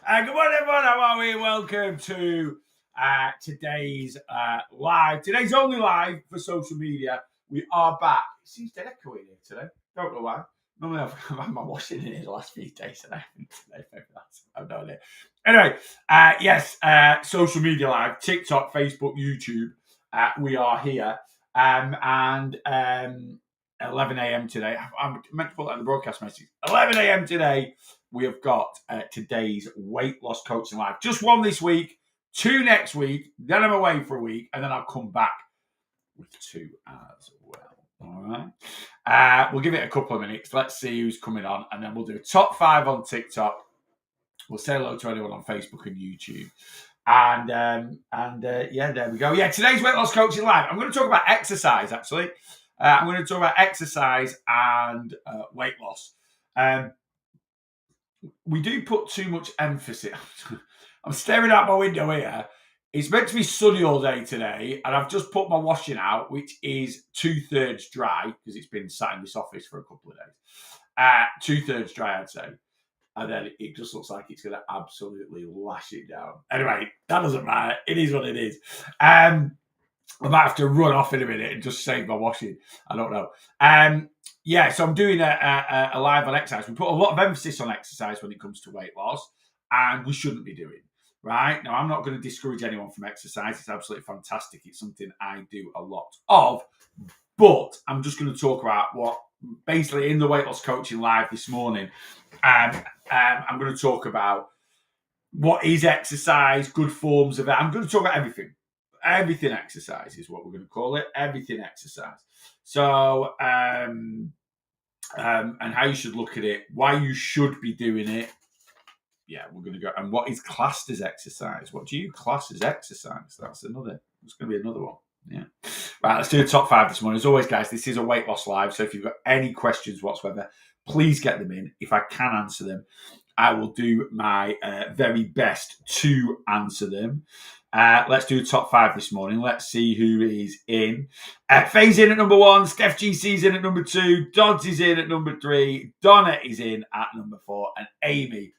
Good morning, everyone. How are we? Welcome to today's live. Today's only live for social media. We are back. It seems dead echoey here today. Don't know why. Normally I've had my washing in here the last few days and I haven't today. Maybe I've no idea. Anyway, yes, social media live, TikTok, Facebook, YouTube. We are here. And 11 a.m. today. I'm meant to put that in the broadcast message. 11 a.m. today. We have got today's weight loss coaching live. Just one this week, 2 next week. Then I'm away for a week, and then I'll come back with 2 as well. All right. We'll give it a couple of minutes. Let's see who's coming on, and then we'll do a top 5 on TikTok. We'll say hello to anyone on Facebook and YouTube. And yeah, there we go. Yeah, today's weight loss coaching live. I'm going to talk about exercise, actually. I'm going to talk about exercise and weight loss. We do put too much emphasis. I'm staring out my window here. It's meant to be sunny all day today, and I've just put my washing out, which is 2/3 dry because it's been sat in this office for a couple of days. 2/3 dry, I'd say. And then it just looks like it's going to absolutely lash it down. Anyway, that doesn't matter. It is what it is. I might have to run off in a minute and just save my washing. I don't know. Yeah, so I'm doing a live on exercise. We put a lot of emphasis on exercise when it comes to weight loss, and we shouldn't be doing. Right? Now, I'm not going to discourage anyone from exercise. It's absolutely fantastic. It's something I do a lot of. But I'm just going to talk about what, basically, in the weight loss coaching live this morning, I'm going to talk about what is exercise, good forms of it. I'm going to talk about everything. Everything exercise is what we're going to call it. Everything exercise. So, and how you should look at it, why you should be doing it. Yeah, we're going to go. And what is classed as exercise? What do you class as exercise? It's going to be another one. Yeah. Right, let's do a top 5 this morning. As always, guys, this is a weight loss live. So if you've got any questions whatsoever, please get them in. If I can answer them, I will do my very best to answer them. Let's do a top 5 this morning. Let's see who is in. Faye's in at number 1. Steph GC's in at number 2. Dodds is in at number 3. Donna is in at number 4. And Amy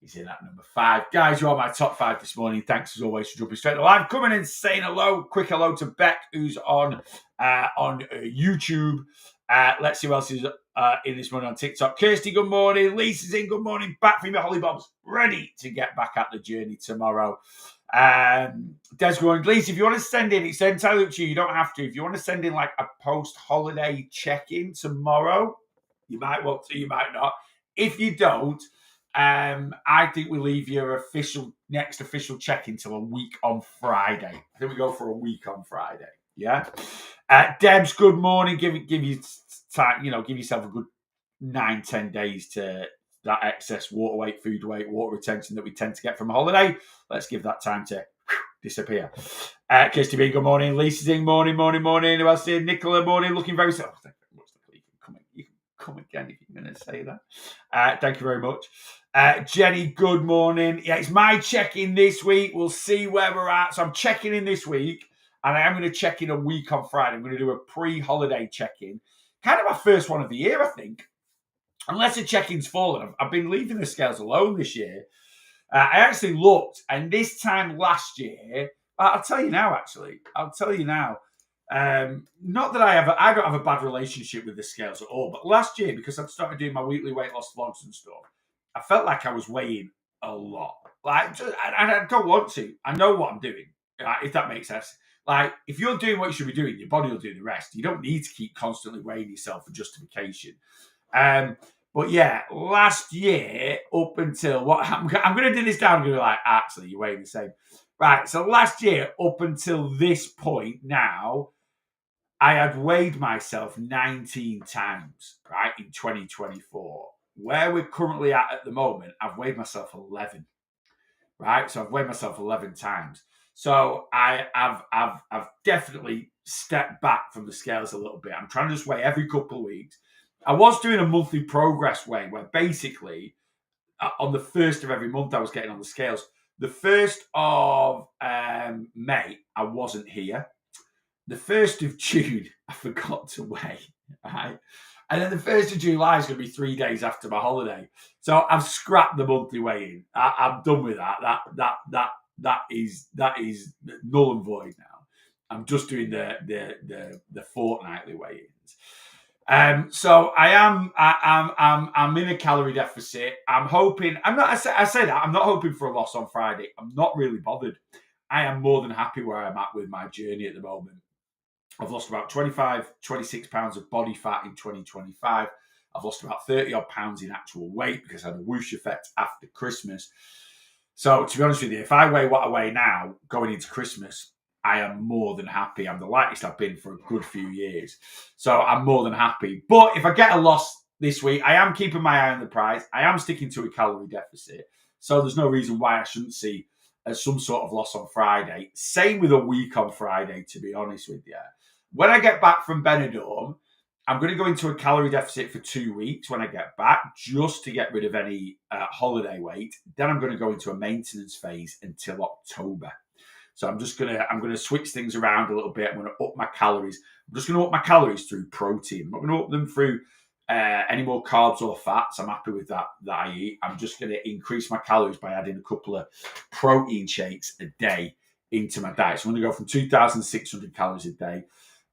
is in at number 5. Guys, you are my top 5 this morning. Thanks as always for jumping straight to live. Coming in saying hello. Quick hello to Beck, who's on YouTube. Let's see who else is in this morning on TikTok. Kirsty, good morning. Lisa's in, good morning. Back from your Holly Bobs. Ready to get back at the journey tomorrow. Des going, Lisa, if you want to send in, it's entirely up to you. You don't have to. If you want to send in like a post-holiday check-in tomorrow, you might want to, you might not. If you don't, I think we leave your next official check-in till a week on Friday. I think we go for a week on Friday. Yeah. Debs, good morning. Give you time, give yourself a good 9-10 days to that excess water weight, food weight, water retention that we tend to get from a holiday. Let's give that time to disappear. Kirsty B, good morning. Lisa's in, morning. Who else in? Nicola, morning. Looking very thank you very much. You can come again if you're going to say that. Thank you very much. Jenny, good morning. Yeah, it's my check-in this week. We'll see where we're at. So I'm checking in this week, and I am going to check in a week on Friday. I'm going to do a pre-holiday check-in. Kind of my first one of the year, I think. Unless the check-in's fallen. I've been leaving the scales alone this year. I actually looked, and this time last year, I'll tell you now, actually. Not that I don't have a bad relationship with the scales at all, but last year, because I'd started doing my weekly weight loss vlogs and stuff, I felt like I was weighing a lot. I don't want to. I know what I'm doing, if that makes sense. Like, if you're doing what you should be doing, your body will do the rest. You don't need to keep constantly weighing yourself for justification. But yeah, last year, up until what I'm going to do this down. I'm going to be like, actually, you're weighing the same. Right, so last year, up until this point now, I had weighed myself 19 times, right, in 2024. Where we're currently at the moment, I've weighed myself 11, right? So I've weighed myself 11 times. So I've definitely stepped back from the scales a little bit. I'm trying to just weigh every couple of weeks. I was doing a monthly progress weigh where basically on the 1st of every month I was getting on the scales. The 1st of May, I wasn't here. The 1st of June, I forgot to weigh. Right? And then the 1st of July is going to be 3 days after my holiday. So I've scrapped the monthly weigh-in. I'm done with that. That is null and void now. I'm just doing the fortnightly weigh-ins. So I'm in a calorie deficit. I'm hoping. I say that I'm not hoping for a loss on Friday. I'm not really bothered. I am more than happy where I'm at with my journey at the moment. I've lost about 25, 26 pounds of body fat in 2025. I've lost about 30 odd pounds in actual weight because I had a whoosh effect after Christmas. So to be honest with you, if I weigh what I weigh now going into Christmas, I am more than happy. I'm the lightest I've been for a good few years. So I'm more than happy. But if I get a loss this week, I am keeping my eye on the prize. I am sticking to a calorie deficit. So there's no reason why I shouldn't see some sort of loss on Friday. Same with a week on Friday, to be honest with you. When I get back from Benidorm, I'm going to go into a calorie deficit for 2 weeks when I get back, just to get rid of any holiday weight. Then I'm going to go into a maintenance phase until October. So I'm going to switch things around a little bit. I'm going to up my calories. I'm just going to up my calories through protein. I'm not going to up them through any more carbs or fats. I'm happy with that I eat. I'm just going to increase my calories by adding a couple of protein shakes a day into my diet. So I'm going to go from 2,600 calories a day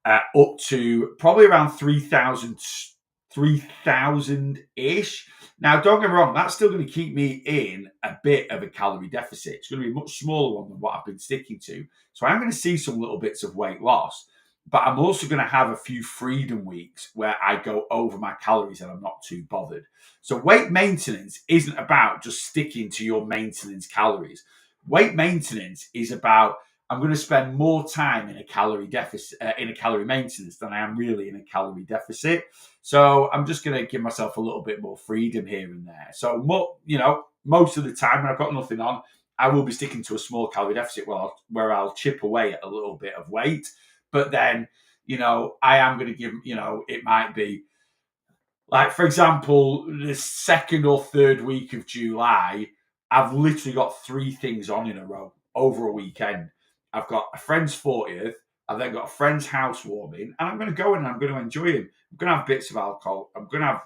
up to probably around 3,000-ish. Now, don't get me wrong, that's still going to keep me in a bit of a calorie deficit. It's going to be a much smaller one than what I've been sticking to. So I'm going to see some little bits of weight loss, but I'm also going to have a few freedom weeks where I go over my calories and I'm not too bothered. So weight maintenance isn't about just sticking to your maintenance calories. Weight maintenance is about, I'm going to spend more time in a calorie deficit, in a calorie maintenance than I am really in a calorie deficit. So I'm just going to give myself a little bit more freedom here and there. So, most of the time when I've got nothing on, I will be sticking to a small calorie deficit where I'll chip away at a little bit of weight. But then, I am going to give, it might be like, for example, the 2nd or 3rd week of July, I've literally got 3 things on in a row over a weekend. I've got a friend's 40th. I've then got a friend's housewarming, and I'm going to go in and I'm going to enjoy it. I'm going to have bits of alcohol. I'm going to have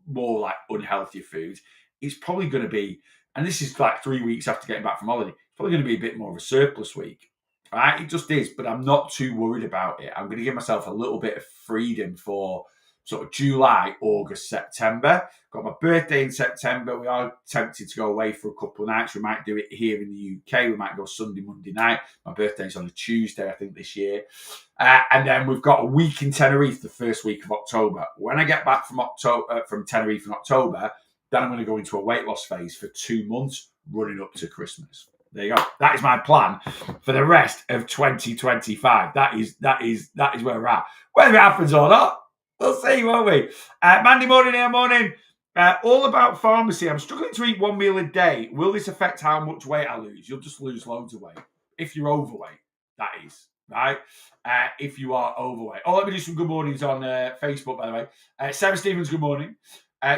more unhealthy foods. It's probably going to be, and this is 3 weeks after getting back from holiday, it's probably going to be a bit more of a surplus week. Right? It just is, but I'm not too worried about it. I'm going to give myself a little bit of freedom for sort of July, August, September. Got my birthday in September. We are tempted to go away for a couple of nights. We might do it here in the UK. We might go Sunday, Monday night. My birthday's on a Tuesday, I think, this year. And then we've got a week in Tenerife the first week of October. When I get back from Tenerife in October, then I'm going to go into a weight loss phase for 2 months running up to Christmas. There you go. That is my plan for the rest of 2025. That is where we're at. Whether it happens or not, we'll see, won't we? Monday morning. All about pharmacy. I'm struggling to eat 1 meal a day. Will this affect how much weight I lose? You'll just lose loads of weight. If you're overweight, that is, right? If you are overweight. Oh, let me do some good mornings on Facebook, by the way. Sarah Stevens, good morning.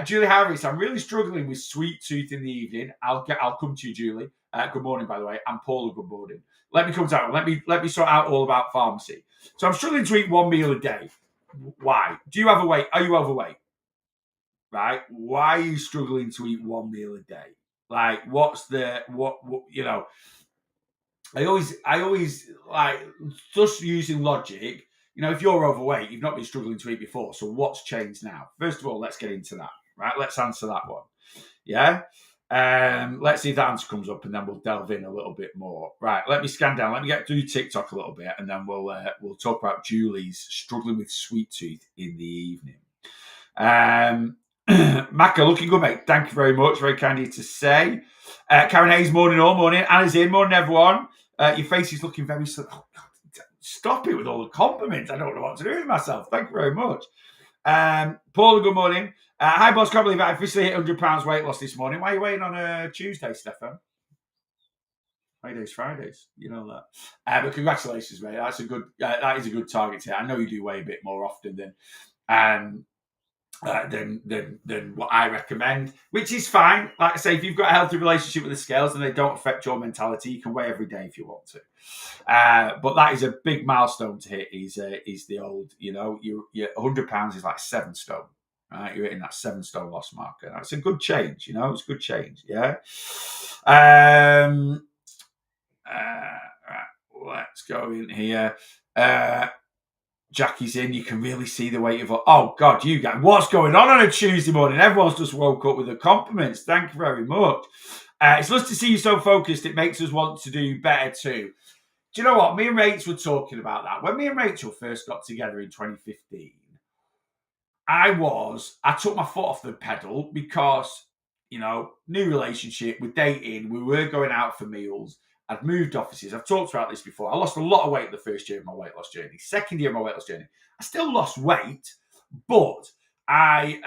Julie Harris, I'm really struggling with sweet tooth in the evening. I'll come to you, Julie. Good morning, by the way. And Paula, good morning. Let me come to that one. Let me sort out all about pharmacy. So I'm struggling to eat 1 meal a day. Why? Do you have a weight? Are you overweight? Right? Why are you struggling to eat 1 meal a day? What's what I always just using logic. If you're overweight, you've not been struggling to eat before. So what's changed now? First of all, let's get into that. Right? Let's answer that one. Yeah. Let's see if that answer comes up, and then we'll delve in a little bit more. Right, let me scan down. Let me get through TikTok a little bit, and then we'll talk about Julie's struggling with sweet tooth in the evening. Macca, looking good, mate. Thank you very much. Very kind of you to say. Karen Hayes, morning all morning. Anna's in, morning everyone. Your face is looking very. Oh, God, stop it with all the compliments. I don't know what to do with myself. Thank you very much. Paula, good morning. Hi, boss. Can't believe I officially hit £100 weight loss this morning. Why are you weighing on a Tuesday, Stefan? Fridays. You know that. But congratulations, mate. That is a good target to hit. I know you do weigh a bit more often than than what I recommend, which is fine. Like I say, if you've got a healthy relationship with the scales and they don't affect your mentality, you can weigh every day if you want to. But that is a big milestone to hit. Is the old, you're 100 pounds is like 7 stone. Right, you're hitting that 7 stone loss marker. That's a good change. It's a good change. Yeah. Right, let's go in here. Jackie's in. You can really see the weight of. Oh God, you guys, what's going on a Tuesday morning? Everyone's just woke up with the compliments. Thank you very much. It's nice to see you so focused. It makes us want to do better too. Do you know what? Me and Rachel were talking about that. When me and Rachel first got together in 2015, I took my foot off the pedal because, new relationship, we're dating, we were going out for meals. I'd moved offices. I've talked about this before. I lost a lot of weight the first year of my weight loss journey. Second year of my weight loss journey, I still lost weight, but I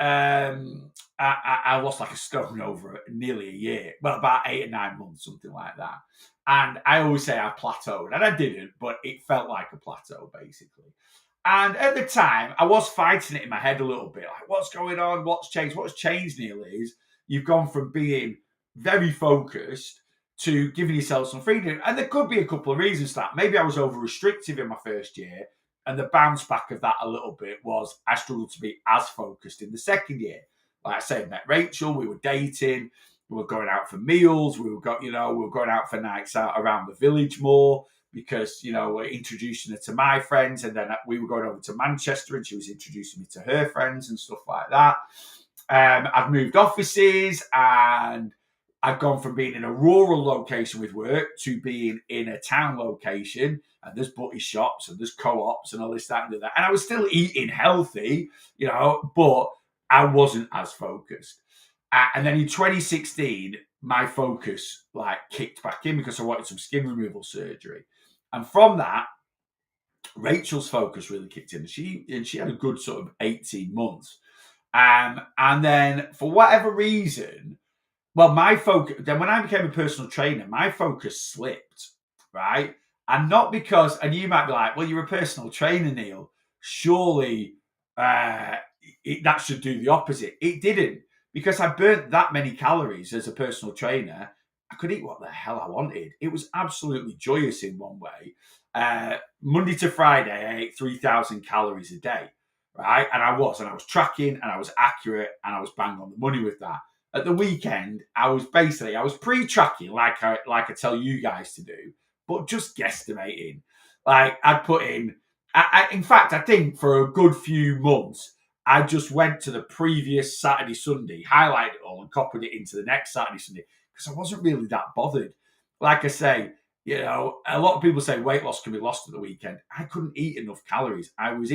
lost like a stone over nearly a year. Well, about 8 or 9 months, something like that. And I always say I plateaued, and I didn't, but it felt like a plateau, basically. And at the time, I was fighting it in my head a little bit. Like, what's going on? What's changed? What's changed, Neil, is you've gone from being very focused to giving yourself some freedom. And there could be a couple of reasons for that. Maybe I was over restrictive in my first year. And the bounce back of that a little bit was I struggled to be as focused in the second year. Like I said, met Rachel, we were dating, we were going out for meals, we were going out for nights out around the village more. Because, we're introducing her to my friends, and then we were going over to Manchester and she was introducing me to her friends and stuff like that. I've moved offices and I've gone from being in a rural location with work to being in a town location, and there's butty shops and there's co-ops and all this, that, and that. And I was still eating healthy, but I wasn't as focused. And then in 2016, my focus kicked back in because I wanted some skin removal surgery. And from that, Rachel's focus really kicked in. She had a good sort of 18 months. And then for whatever reason, my focus, then when I became a personal trainer, my focus slipped, right? And not because, and you might be like, well, you're a personal trainer, Neil. Surely that should do the opposite. It didn't, because I burnt that many calories as a personal trainer. I could eat what the hell I wanted. It was absolutely joyous in one way. Monday to Friday, I ate 3,000 calories a day, right? And I was tracking, and I was accurate, and I was bang on the money with that. At the weekend, I was pre-tracking, like I tell you guys to do, but just guesstimating. Like I'd put in, in fact, I think for a good few months, I just went to the previous Saturday, Sunday, highlighted it all, and copied it into the next Saturday, Sunday, because I wasn't really that bothered. Like I say, a lot of people say weight loss can be lost at the weekend. I couldn't eat enough calories. I would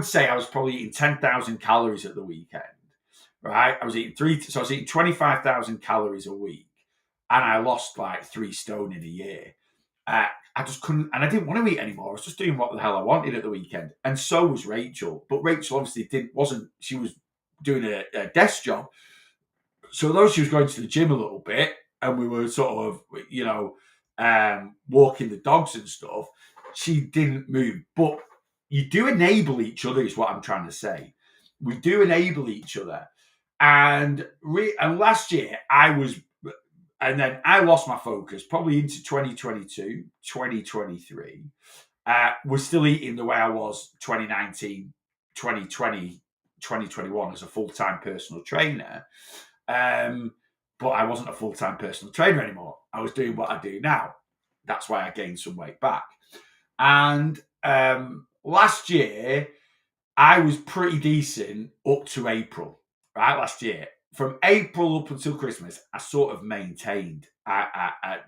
say I was probably eating 10,000 calories at the weekend, right? I was eating 25,000 calories a week, and I lost like 3 stone in a year. I just couldn't, and I didn't want to eat anymore. I was just doing what the hell I wanted at the weekend. And so was Rachel. But Rachel obviously she was doing a desk job. So although she was going to the gym a little bit, and we were sort of, walking the dogs and stuff, she didn't move. But you do enable each other, is what I'm trying to say. We do enable each other. And last year, and then I lost my focus probably into 2022, 2023. Was still eating the way I was 2019, 2020, 2021 as a full-time personal trainer. But I wasn't a full-time personal trainer anymore. I was doing what I do now. That's why I gained some weight back. And last year, I was pretty decent up to April, right? Last year. From April up until Christmas, I sort of maintained. I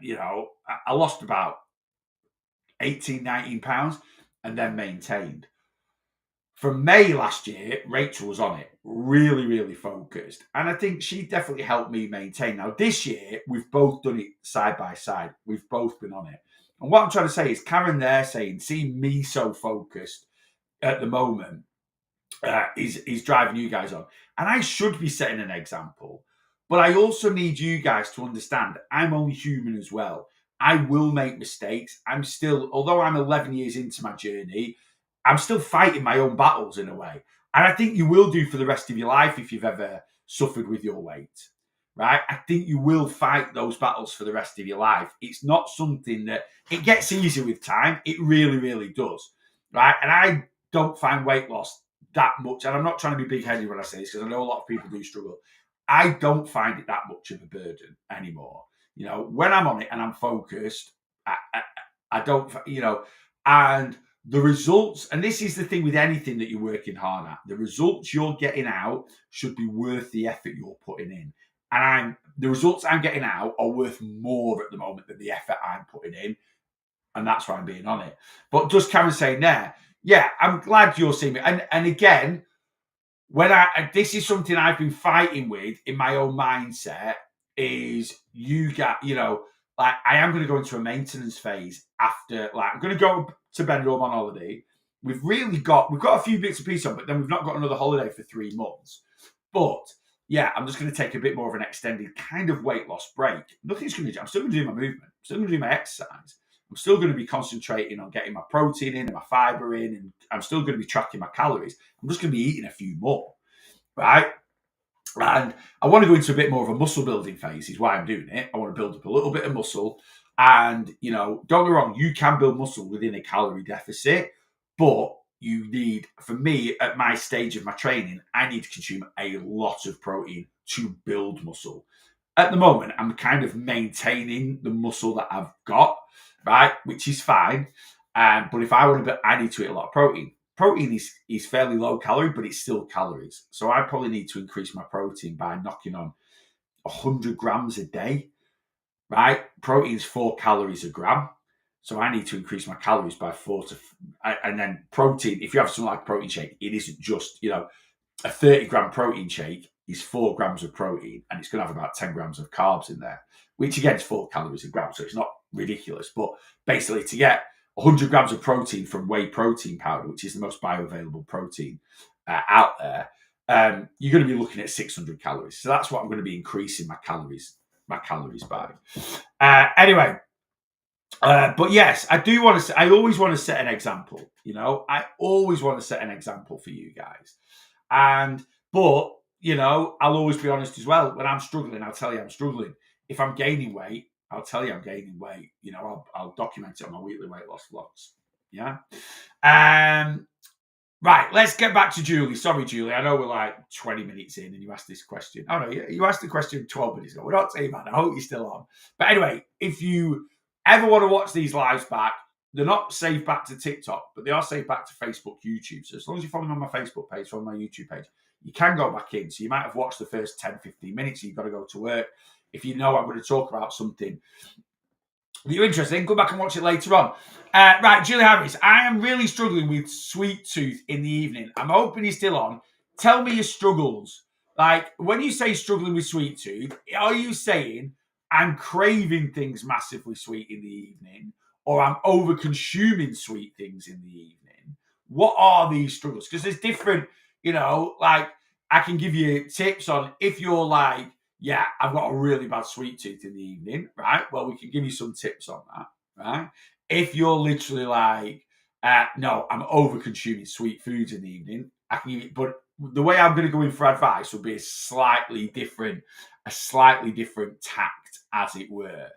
lost about 18, 19 pounds and then maintained. From May last year, Rachel was on it, really, really focused. And I think she definitely helped me maintain. Now, this year, we've both done it side by side. We've both been on it. And what I'm trying to say is Karen there saying, seeing me so focused at the moment, is driving you guys on. And I should be setting an example. But I also need you guys to understand I'm only human as well. I will make mistakes. Although I'm 11 years into my journey, I'm still fighting my own battles in a way. And I think you will do for the rest of your life if you've ever suffered with your weight, right? I think you will fight those battles for the rest of your life. It's not something that, it gets easier with time. It really, really does, right? And I don't find weight loss that much, and I'm not trying to be big-headed when I say this, because I know a lot of people do struggle. I don't find it that much of a burden anymore. You know, when I'm on it and I'm focused, I don't, you know, and the results, and this is the thing with anything that you're working hard at, the results you're getting out should be worth the effort you're putting in. And the results I'm getting out are worth more at the moment than the effort I'm putting in. And that's why I'm being on it. But just Karen saying there, yeah, I'm glad you're seeing me. And again, this is something I've been fighting with in my own mindset, is you know, like, I am going to go into a maintenance phase after, like, I'm going to go to Benidorm on holiday. We've got a few bits of pieces on, but then we've not got another holiday for 3 months. But yeah, I'm just going to take a bit more of an extended kind of weight loss break. Nothing's going to, I'm still going to do my movement. I'm still going to do my exercise. I'm still going to be concentrating on getting my protein in and my fiber in, and I'm still going to be tracking my calories. I'm just going to be eating a few more, right? And I want to go into a bit more of a muscle building phase, is why I'm doing it. I want to build up a little bit of muscle. And, you know, don't get me wrong, you can build muscle within a calorie deficit, but you need, for me, at my stage of my training, I need to consume a lot of protein to build muscle. At the moment, I'm kind of maintaining the muscle that I've got, right, which is fine. But if I want to, I need to eat a lot of protein. Protein is fairly low calorie, but it's still calories. So I probably need to increase my protein by knocking on 100 grams a day, right? Protein's 4 calories a gram. So I need to increase my calories by 4 to, and then protein, if you have something like a protein shake, it isn't just, you know, a 30-gram protein shake is 4 grams of protein, and it's going to have about 10 grams of carbs in there, which again is 4 calories a gram. So it's not ridiculous, but basically to get 100 grams of protein from whey protein powder, which is the most bioavailable protein out there, you're going to be looking at 600 calories. So that's what I'm going to be increasing my calories by. Anyway, but yes, I do want to. I always want to set an example. You know, I always want to set an example for you guys. But you know, I'll always be honest as well. When I'm struggling, I'll tell you I'm struggling. If I'm gaining weight, I'll tell you I'm gaining weight. You know, I'll document it on my weekly weight loss vlogs. Yeah. Right, let's get back to Julie. Sorry, Julie. I know we're like 20 minutes in and you asked this question. Oh, no, you asked the question 12 minutes ago. We're not saying that. I hope you're still on. But anyway, if you ever want to watch these lives back, they're not saved back to TikTok, but they are saved back to Facebook, YouTube. So as long as you follow me on my Facebook page, follow my YouTube page, you can go back in. So you might have watched the first 10, 15 minutes. So you've got to go to work. If you know I'm going to talk about something that you're interested in, go back and watch it later on. Right, Julie Harris, I am really struggling with sweet tooth in the evening. I'm hoping you're still on. Tell me your struggles. Like, when you say struggling with sweet tooth, are you saying I'm craving things massively sweet in the evening, or I'm over consuming sweet things in the evening? What are these struggles? Because there's different, you know, like, I can give you tips on if you're like, yeah, I've got a really bad sweet tooth in the evening, right? Well, we can give you some tips on that, right? If you're literally like, no, I'm over consuming sweet foods in the evening, I can give you, but the way I'm going to go in for advice will be a slightly different tact, as it were.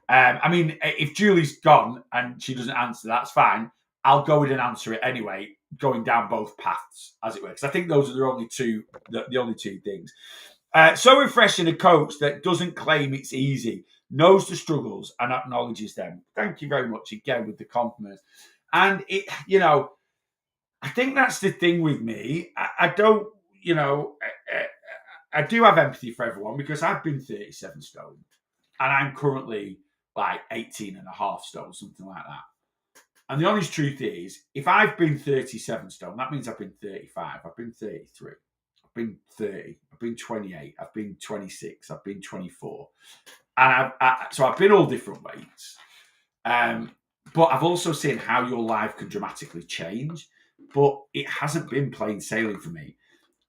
I mean, if Julie's gone and she doesn't answer, that's fine. I'll go in and answer it anyway, going down both paths, as it were, because I think those are the only two things. So refreshing, a coach that doesn't claim it's easy, knows the struggles and acknowledges them. Thank you very much again with the compliments. And it, you know, I think that's the thing with me. I don't, you know, I do have empathy for everyone, because I've been 37 stone and I'm currently like 18 and a half stone, something like that. And the honest truth is, if I've been 37 stone, that means I've been 35, I've been 33. I've been 30, I've been 28, I've been 26, I've been 24. And so I've been all different weights. But I've also seen how your life can dramatically change. But it hasn't been plain sailing for me.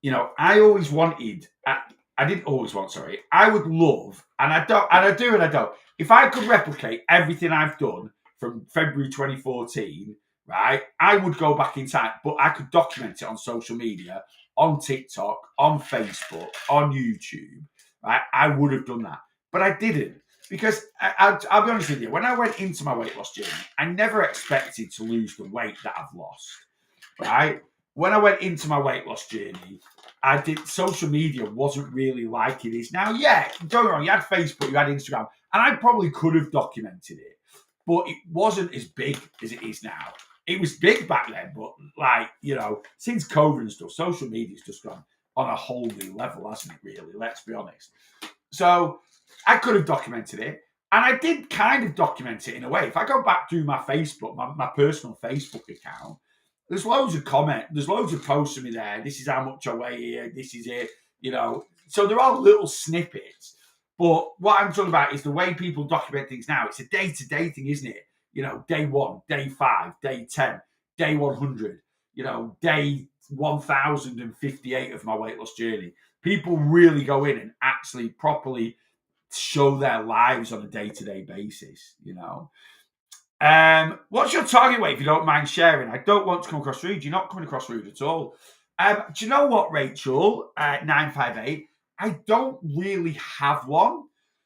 You know, I always wanted, I didn't always want, sorry. I would love, and I don't. If I could replicate everything I've done from February 2014 right? I would go back in time, but I could document it on social media, on TikTok, on Facebook, on YouTube, right? I would have done that, but I didn't. Because I'll be honest with you, when I went into my weight loss journey, I never expected to lose the weight that I've lost, right? When I went into my weight loss journey, social media wasn't really like it is now. Yeah, don't get me wrong, you had Facebook, you had Instagram, and I probably could have documented it, but it wasn't as big as it is now. It was big back then, but since COVID and stuff, social media's just gone on a whole new level, hasn't it, really? Let's be honest. So I could have documented it. And I did kind of document it in a way. If I go back through my Facebook, my personal Facebook account, there's loads of comments, there's loads of posts of me there. This is how much I weigh here, this is it, So they're all little snippets. But what I'm talking about is the way people document things now. It's a day-to-day thing, isn't it? Day 1, day 5, day 10, day 100, day 1058 of my weight loss journey. People really go in and actually properly show their lives on a day-to-day basis, What's your target weight, if you don't mind sharing? I don't want to come across rude. You're not coming across rude at all. Do you know what, Rachel? 958. I don't really have one.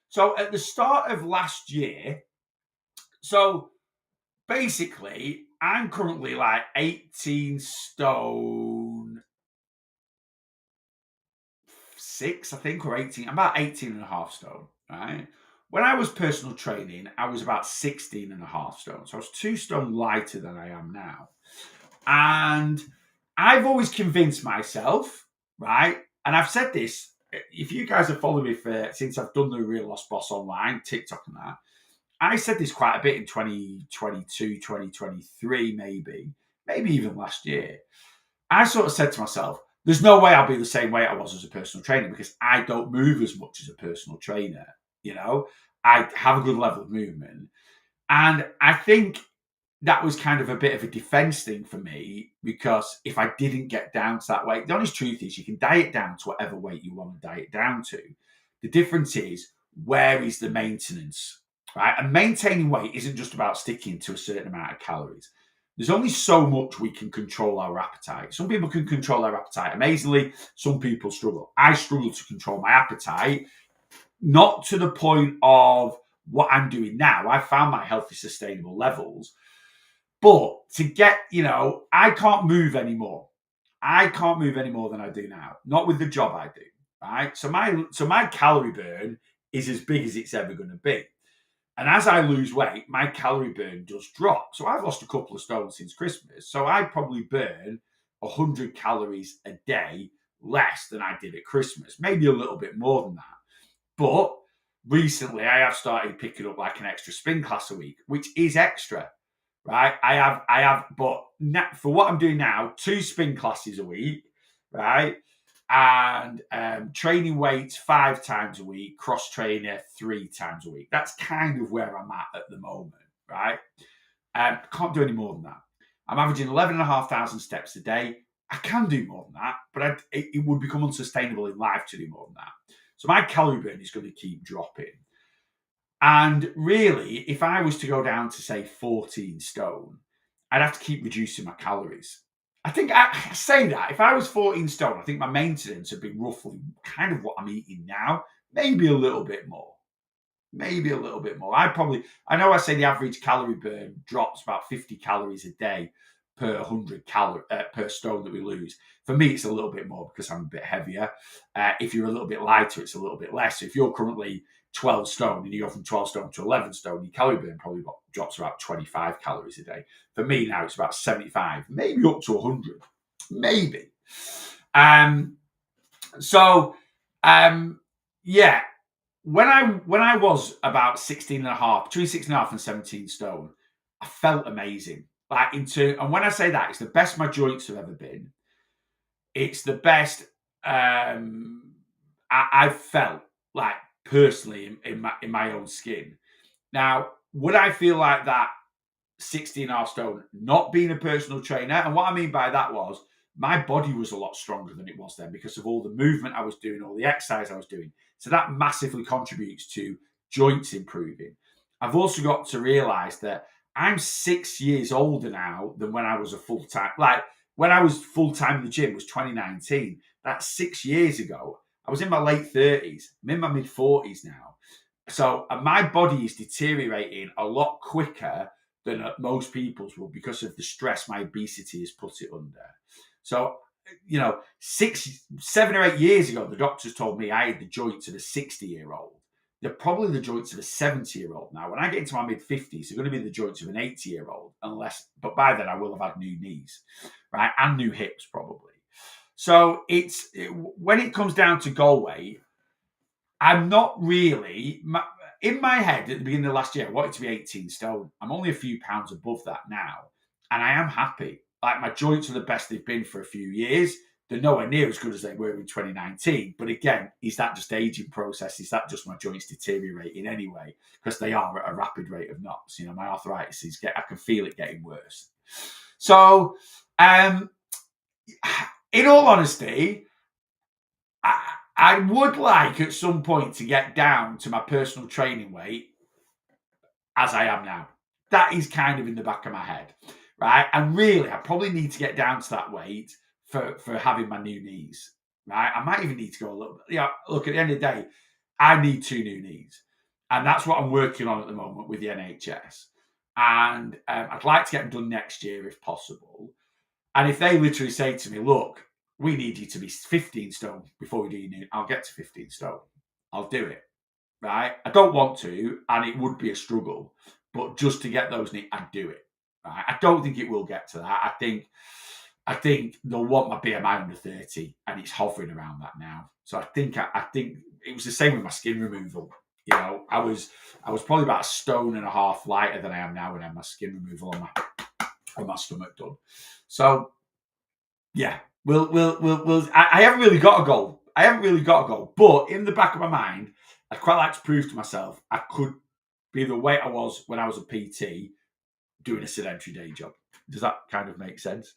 So at the start of last year, so basically, I'm currently like 18 stone 6, I think, or 18. I'm about 18 and a half stone, right? When I was personal training, I was about 16 and a half stone. So I was 2 stone lighter than I am now. And I've always convinced myself, right? And I've said this, if you guys have followed me since I've done the Real Lost Boss online, TikTok and that, I said this quite a bit in 2022, 2023, maybe even last year. I sort of said to myself, there's no way I'll be the same weight I was as a personal trainer because I don't move as much as a personal trainer. I have a good level of movement. And I think that was kind of a bit of a defense thing for me because if I didn't get down to that weight, the honest truth is you can diet down to whatever weight you want to diet down to. The difference is, where is the maintenance, right? And maintaining weight isn't just about sticking to a certain amount of calories. There's only so much we can control our appetite. Some people can control their appetite amazingly. Some people struggle. I struggle to control my appetite, not to the point of what I'm doing now. I found my healthy, sustainable levels. But to get, I can't move anymore. I can't move any more than I do now. Not with the job I do, right? So my calorie burn is as big as it's ever going to be. And as I lose weight, my calorie burn does drop. So I've lost a couple of stones since Christmas. So I probably burn 100 calories a day less than I did at Christmas. Maybe a little bit more than that. But recently I have started picking up like an extra spin class a week, which is extra, right? I have, but for what I'm doing now, 2 spin classes a week, right? And training weights 5 times a week, cross trainer 3 times a week. That's kind of where I'm at the moment, right? Can't do any more than that. I'm averaging 11,500 steps a day. I can do more than that, but it would become unsustainable in life to do more than that. So my calorie burn is going to keep dropping. And really, if I was to go down to, say, 14 stone, I'd have to keep reducing my calories. I think I say that if I was 14 stone, I think my maintenance would be roughly kind of what I'm eating now, maybe a little bit more. Maybe a little bit more. I know I say the average calorie burn drops about 50 calories a day per 100 per stone that we lose. For me, it's a little bit more because I'm a bit heavier. If you're a little bit lighter, it's a little bit less. So if you're currently 12 stone and you go from 12 stone to 11 stone, your calorie burn probably drops about 25 calories a day. For me now, it's about 75, maybe up to 100, maybe. Yeah. When I was about 16 and a half, between 16 and a half and 17 stone, I felt amazing. And when I say that, it's the best my joints have ever been. It's the best I've felt, like, personally in my own skin. Now, would I feel like that 16 and a half stone not being a personal trainer? And what I mean by that was my body was a lot stronger than it was then because of all the movement I was doing, all the exercise I was doing. So that massively contributes to joints improving. I've also got to realize that I'm 6 years older now than when I was a full-time. Like, when I was full-time in the gym was 2019. That's 6 years ago. I was in my late 30s. I'm in my mid-40s now. So my body is deteriorating a lot quicker than most people's will because of the stress my obesity has put it under. So, 6, 7 or 8 years ago, the doctors told me I had the joints of a 60-year-old. They're probably the joints of a 70-year-old now. When I get into my mid-50s, they're going to be the joints of an 80-year-old, but by then I will have had new knees, right? And new hips, probably. So when it comes down to goal weight, I'm not really, in my head at the beginning of last year, I wanted to be 18 stone. I'm only a few pounds above that now. And I am happy. Like, my joints are the best they've been for a few years. They're nowhere near as good as they were in 2019. But again, is that just aging process? Is that just my joints deteriorating anyway? Because they are at a rapid rate of knots. My arthritis I can feel it getting worse. So, in all honesty, I would like at some point to get down to my personal training weight as I am now. That is kind of in the back of my head, right? And really, I probably need to get down to that weight for having my new knees, right? I might even need to go a little bit. Look, at the end of the day, I need 2 new knees. And that's what I'm working on at the moment with the NHS. And I'd like to get them done next year if possible. And if they literally say to me, look, we need you to be 15 stone before we do your new, I'll get to 15 stone. I'll do it, right? I don't want to, and it would be a struggle, but just to get those knees, I'd do it, right? I don't think it will get to that. I think they'll want my BMI under 30, and it's hovering around that now. So I think it was the same with my skin removal. I was probably about 1.5 stone lighter than I am now when I had my skin removal on my stomach done. So yeah, I haven't really got a goal. But in the back of my mind, I'd quite like to prove to myself I could be the weight I was when I was a PT doing a sedentary day job. Does that kind of make sense?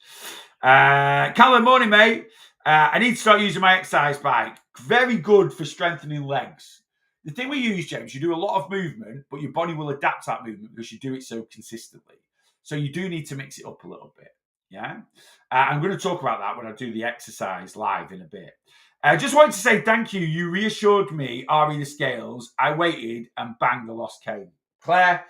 Callum, morning, mate. I need to start using my exercise bike. Very good for strengthening legs. The thing we use, James, you do a lot of movement, but your body will adapt that movement because you do it so consistently. So you do need to mix it up a little bit. Yeah. I'm going to talk about that when I do the exercise live in a bit. I just wanted to say thank you. You reassured me, Ari the scales. I waited and bang, the loss came. Claire,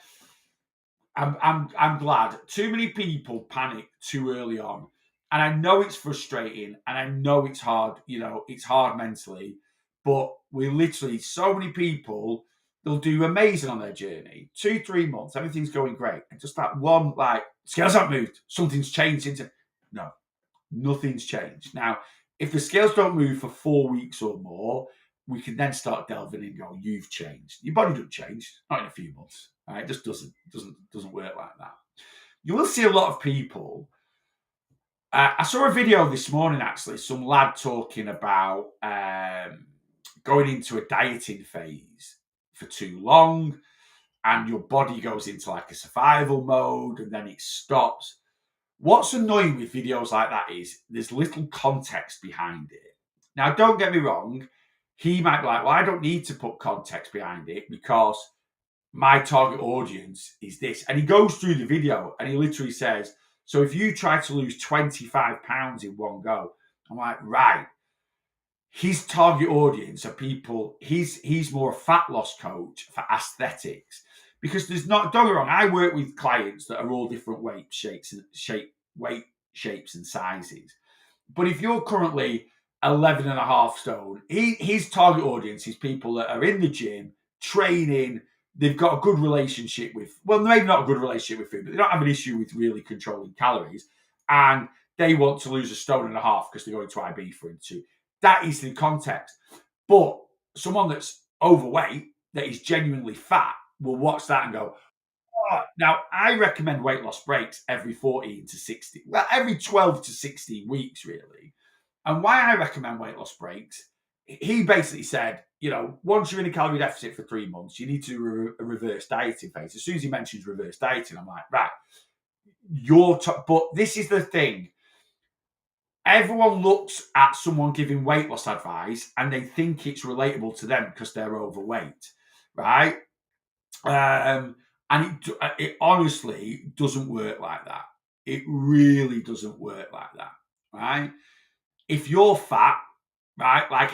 I'm glad. Too many people panic too early on. And I know it's frustrating and I know it's hard, it's hard mentally, but we literally, so many people, they'll do amazing on their journey. 2-3 months, everything's going great. And just that one, scales haven't moved. Something's changed. No, nothing's changed. Now, if the scales don't move for 4 weeks or more, we can then start delving in and go, you've changed. Your body doesn't change, not in a few months. Right? It just doesn't work like that. You will see a lot of people. I saw a video this morning, actually, some lad talking about going into a dieting phase for too long, and your body goes into like a survival mode, and then it stops. What's annoying with videos like that is there's little context behind it. Now, don't get me wrong. He might be like, well, I don't need to put context behind it because my target audience is this. And he goes through the video and he literally says, so if you try to lose 25 pounds in one go, I'm like, right. His target audience are people, he's more a fat loss coach for aesthetics. Because don't get me wrong, I work with clients that are all different weight shapes and sizes. But if you're currently 11.5 stone, his target audience is people that are in the gym, training, they've got a good relationship with, well, maybe not a good relationship with food, but they don't have an issue with really controlling calories. And they want to lose 1.5 stone because they're going to Ibiza. That is the context. But someone that's overweight, that is genuinely fat, will watch that and go, oh. Now, I recommend weight loss breaks every 14 to 60, well, every 12 to 16 weeks, really. And why I recommend weight loss breaks, he basically said, once you're in a calorie deficit for 3 months, you need to do a reverse dieting phase. As soon as he mentions reverse dieting, I'm like, right, but this is the thing. Everyone looks at someone giving weight loss advice and they think it's relatable to them because they're overweight, right? And it honestly doesn't work like that. It really doesn't work like that, right? If you're fat, right, like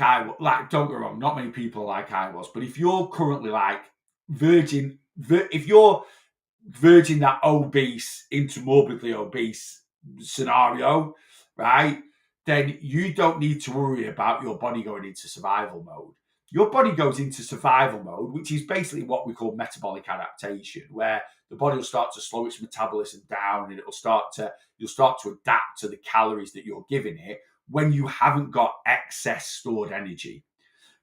don't get me wrong, not many people are like I was, but if you're currently like if you're verging that obese into morbidly obese scenario, right, then you don't need to worry about your body going into survival mode. Your body goes into survival mode, which is basically what we call metabolic adaptation, where the body will start to slow its metabolism down and you'll start to adapt to the calories that you're giving it when you haven't got excess stored energy,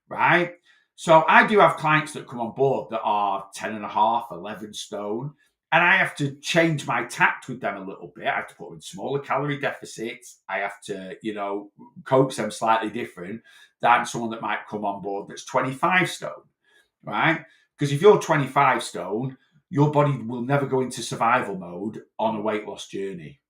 right? So I do have clients that come on board that are 10 and a half, 11 stone. And I have to change my tact with them a little bit. I have to put them in smaller calorie deficits. I have to, coax them slightly different than someone that might come on board that's 25 stone, right? Because if you're 25 stone, your body will never go into survival mode on a weight loss journey,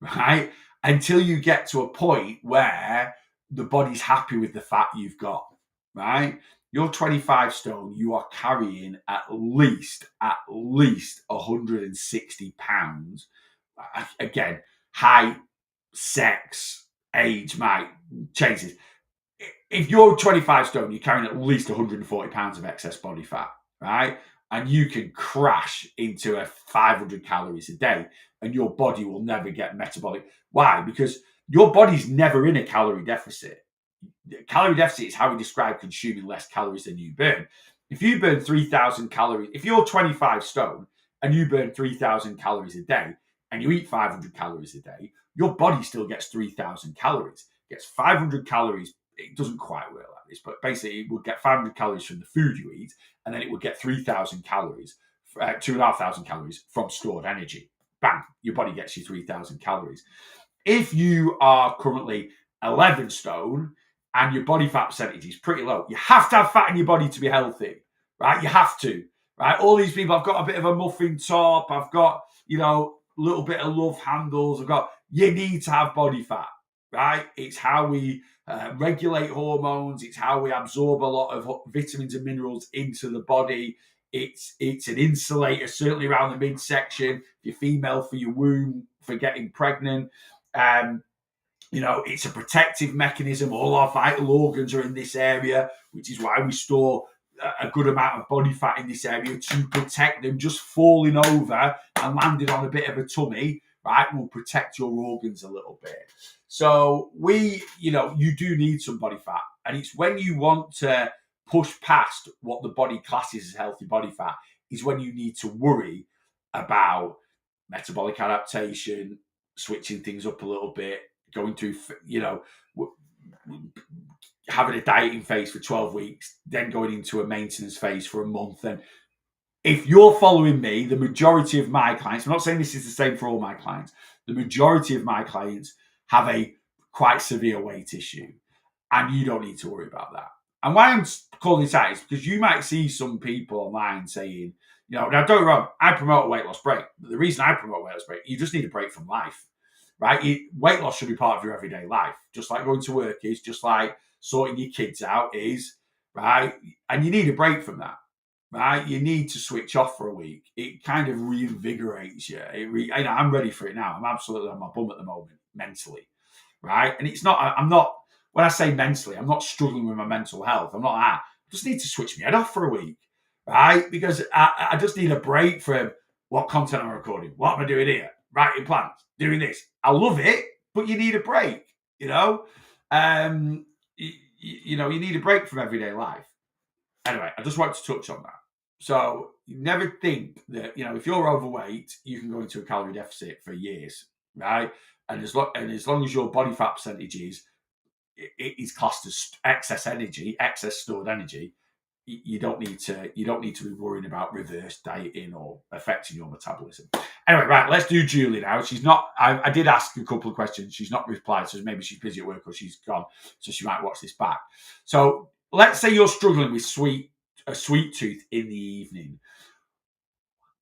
right? Until you get to a point where the body's happy with the fat you've got, right? You're 25 stone, you are carrying at least 160 pounds. Again, height, sex, age might change this. If you're 25 stone, you're carrying at least 140 pounds of excess body fat, right? And you can crash into a 500 calories a day and your body will never get metabolic. Why? Because your body's never in a calorie deficit. Calorie deficit is how we describe consuming less calories than you burn. If you burn 3,000 calories, if you're 25 stone and you burn 3,000 calories a day and you eat 500 calories a day, your body still gets 3,000 calories. It gets 500 calories. It doesn't quite work like this, but basically it would get 500 calories from the food you eat, and then it would get 3,000 calories, 2,500 calories from stored energy. Bang, your body gets you 3,000 calories. If you are currently 11 stone and your body fat percentage is pretty low, you have to have fat in your body to be healthy, right? You have to, right? All these people, I've got a bit of a muffin top, I've got, a little bit of love handles, you need to have body fat, right? It's how we regulate hormones, it's how we absorb a lot of vitamins and minerals into the body. It's an insulator, certainly around the midsection, if you're female, for your womb, for getting pregnant. It's a protective mechanism. All our vital organs are in this area, which is why we store a good amount of body fat in this area to protect them. Just falling over and landing on a bit of a tummy, right, will protect your organs a little bit. So you do need some body fat. And it's when you want to push past what the body classes as healthy body fat is when you need to worry about metabolic adaptation, switching things up a little bit, going through, having a dieting phase for 12 weeks, then going into a maintenance phase for a month. And if you're following me, the majority of my clients, I'm not saying this is the same for all my clients, the majority of my clients have a quite severe weight issue, and you don't need to worry about that. And why I'm calling this out is because you might see some people online saying, now don't get me wrong, I promote a weight loss break. The reason I promote a weight loss break, you just need a break from life, right? Weight loss should be part of your everyday life, just like going to work is, just like sorting your kids out is, right? And you need a break from that, right? You need to switch off for a week. It kind of reinvigorates you. I'm ready for it now. I'm absolutely on my bum at the moment, mentally, right? And I'm not, when I say mentally, I'm not struggling with my mental health. I'm not that. I just need to switch my head off for a week, right? Because I just need a break from what content I'm recording. What am I doing here? Writing plans, doing this. I love it, but you need a break, you need a break from everyday life. Anyway, I just wanted to touch on that. So you never think that, if you're overweight, you can go into a calorie deficit for years, right? And as long as your body fat percentage is classed as excess energy, excess stored energy, you don't need to be worrying about reverse dieting or affecting your metabolism. Anyway, right, let's do Julie now. She's not, I did ask a couple of questions. She's not replied, so maybe she's busy at work or she's gone, so she might watch this back. So let's say you're struggling with a sweet tooth in the evening.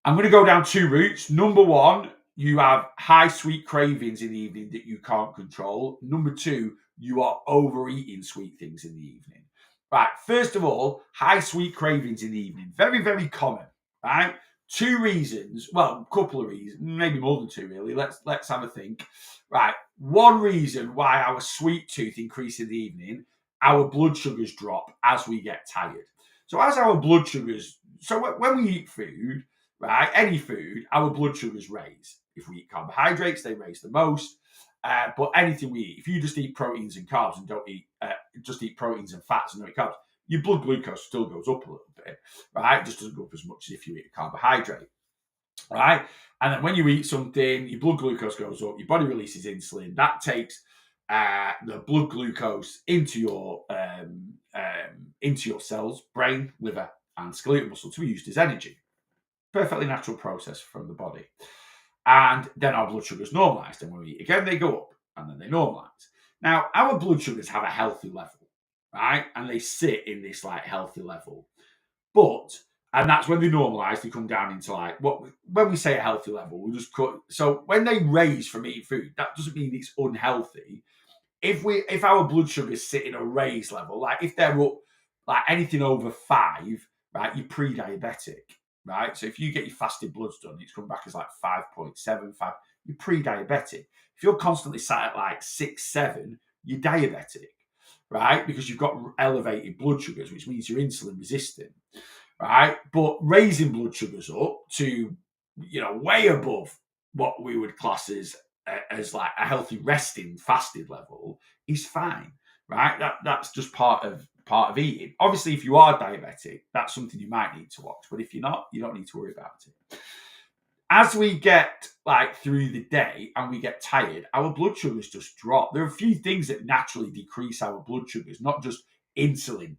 I'm going to go down two routes. Number one, you have high sweet cravings in the evening that you can't control. Number two, you are overeating sweet things in the evening. Right, first of all, high sweet cravings in the evening. Very, very common, right? two reasons. Well, a couple of reasons, maybe more than two, really. Let's have a think. Right, one reason why our sweet tooth increase in the evening, our blood sugars drop as we get tired. So as our blood sugars, so when we eat food, right, any food, our blood sugars raise. If we eat carbohydrates, they raise the most. But anything we eat, if you just eat proteins and carbs and don't eat, just eat proteins and fats and don't eat carbs, your blood glucose still goes up a little bit, right? It just doesn't go up as much as if you eat a carbohydrate, right? And then when you eat something, your blood glucose goes up, your body releases insulin. That takes the blood glucose into your cells, brain, liver, and skeletal muscle to be used as energy. Perfectly natural process from the body. And then our blood sugars normalize. And when we eat again, they go up and then they normalize. Now, our blood sugars have a healthy level, right? And they sit in this like healthy level. And that's when they normalize, they come down into like when we say a healthy level, we'll just cut. So when they raise from eating food, that doesn't mean it's unhealthy. If our blood sugars sit in a raised level, like if they're up like anything over 5, right, you're pre-diabetic, right? So if you get your fasted bloods done, it's come back as like 5.75, you're pre-diabetic. If you're constantly sat at like 6, 7, you're diabetic, right? Because you've got elevated blood sugars, which means you're insulin resistant, right? But raising blood sugars up to, way above what we would class as like a healthy resting fasted level is fine, right? That's just part of eating. Obviously, if you are diabetic, that's something you might need to watch. But if you're not, you don't need to worry about it. As we get like through the day and we get tired, our blood sugars just drop. There are a few things that naturally decrease our blood sugars, not just insulin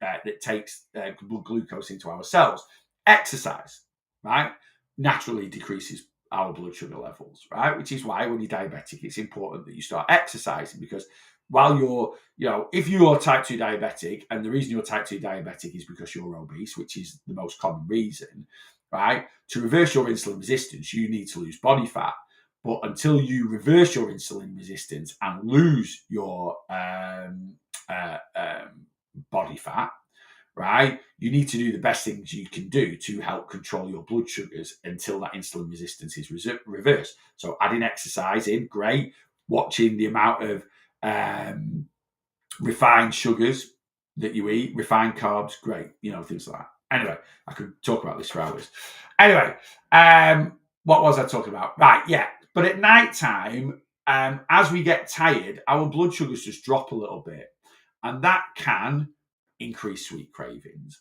that takes blood glucose into our cells. Exercise, right, naturally decreases our blood sugar levels, right? Which is why when you're diabetic, it's important that you start exercising, because while if you're type 2 diabetic, and the reason you're type 2 diabetic is because you're obese, which is the most common reason, right? To reverse your insulin resistance, you need to lose body fat. But until you reverse your insulin resistance and lose your body fat, right, you need to do the best things you can do to help control your blood sugars until that insulin resistance is reversed. So adding exercise in, great. Watching the amount of refined sugars that you eat, refined carbs, great. Things like that. Anyway, I could talk about this for hours. Anyway, what was I talking about? Right, yeah. But at night time, as we get tired, our blood sugars just drop a little bit. And that can increase sweet cravings.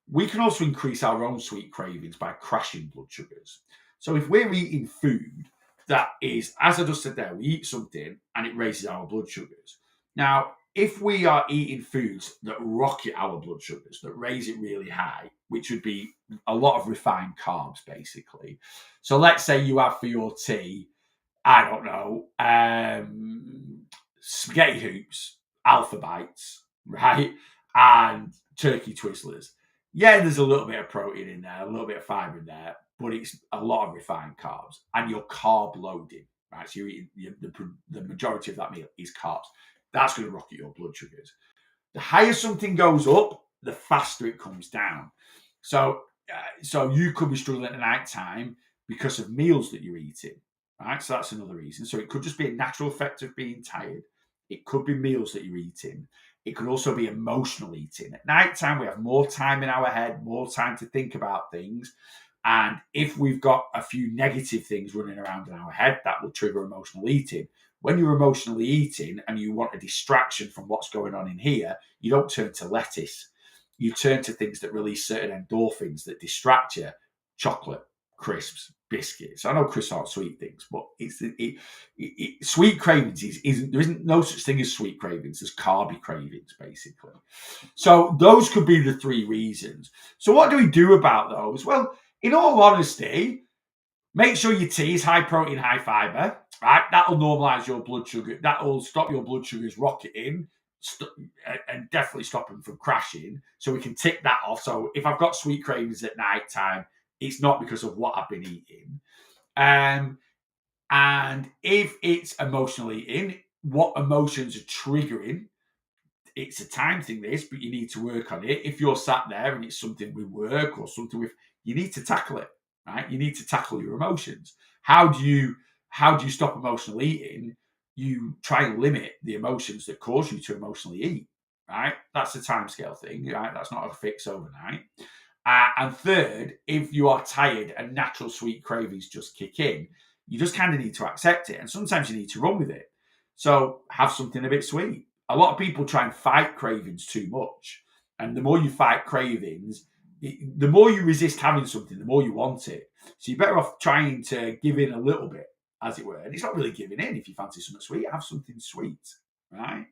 We can also increase our own sweet cravings by crashing blood sugars. So if we're eating food that is, as I just said there, we eat something and it raises our blood sugars. Now, if we are eating foods that rocket our blood sugars, that raise it really high, which would be a lot of refined carbs, basically. So let's say you have for your tea, I don't know, spaghetti hoops, Alpha Bites, right? And turkey Twizzlers. Yeah, there's a little bit of protein in there, a little bit of fiber in there, but it's a lot of refined carbs, and you're carb loading, right? So you're eating the majority of that meal is carbs. That's going to rocket your blood sugars. The higher something goes up, the faster it comes down. So you could be struggling at night time because of meals that you're eating, right? So that's another reason. So it could just be a natural effect of being tired. It could be meals that you're eating. It could also be emotional eating. At night time, we have more time in our head, more time to think about things. And if we've got a few negative things running around in our head, that will trigger emotional eating. When you're emotionally eating and you want a distraction from what's going on in here, you don't turn to lettuce. You turn to things that release certain endorphins that distract you. Chocolate, crisps, biscuits. I know crisps aren't sweet things, but sweet cravings there isn't no such thing as sweet cravings. There's carby cravings, basically. So those could be the three reasons. So what do we do about those? Well, in all honesty, make sure your tea is high protein, high fiber, right? That'll normalize your blood sugar. That'll stop your blood sugars rocketing and definitely stop them from crashing. So we can tick that off. So if I've got sweet cravings at night time, it's not because of what I've been eating. And if it's emotional eating, what emotions are triggering? It's a time thing, this, but you need to work on it. If you're sat there and it's something with work or something with, you need to tackle it. right? You need to tackle your emotions. How do you stop emotional eating? You try and limit the emotions that cause you to emotionally eat, right? That's a timescale thing, right? That's not a fix overnight. And third, if you are tired and natural sweet cravings just kick in, you just kind of need to accept it. And sometimes you need to run with it. So have something a bit sweet. A lot of people try and fight cravings too much. And the more you fight cravings, the more you resist having something, the more you want it. So you're better off trying to give in a little bit, as it were. And it's not really giving in. If you fancy something sweet, have something sweet, right?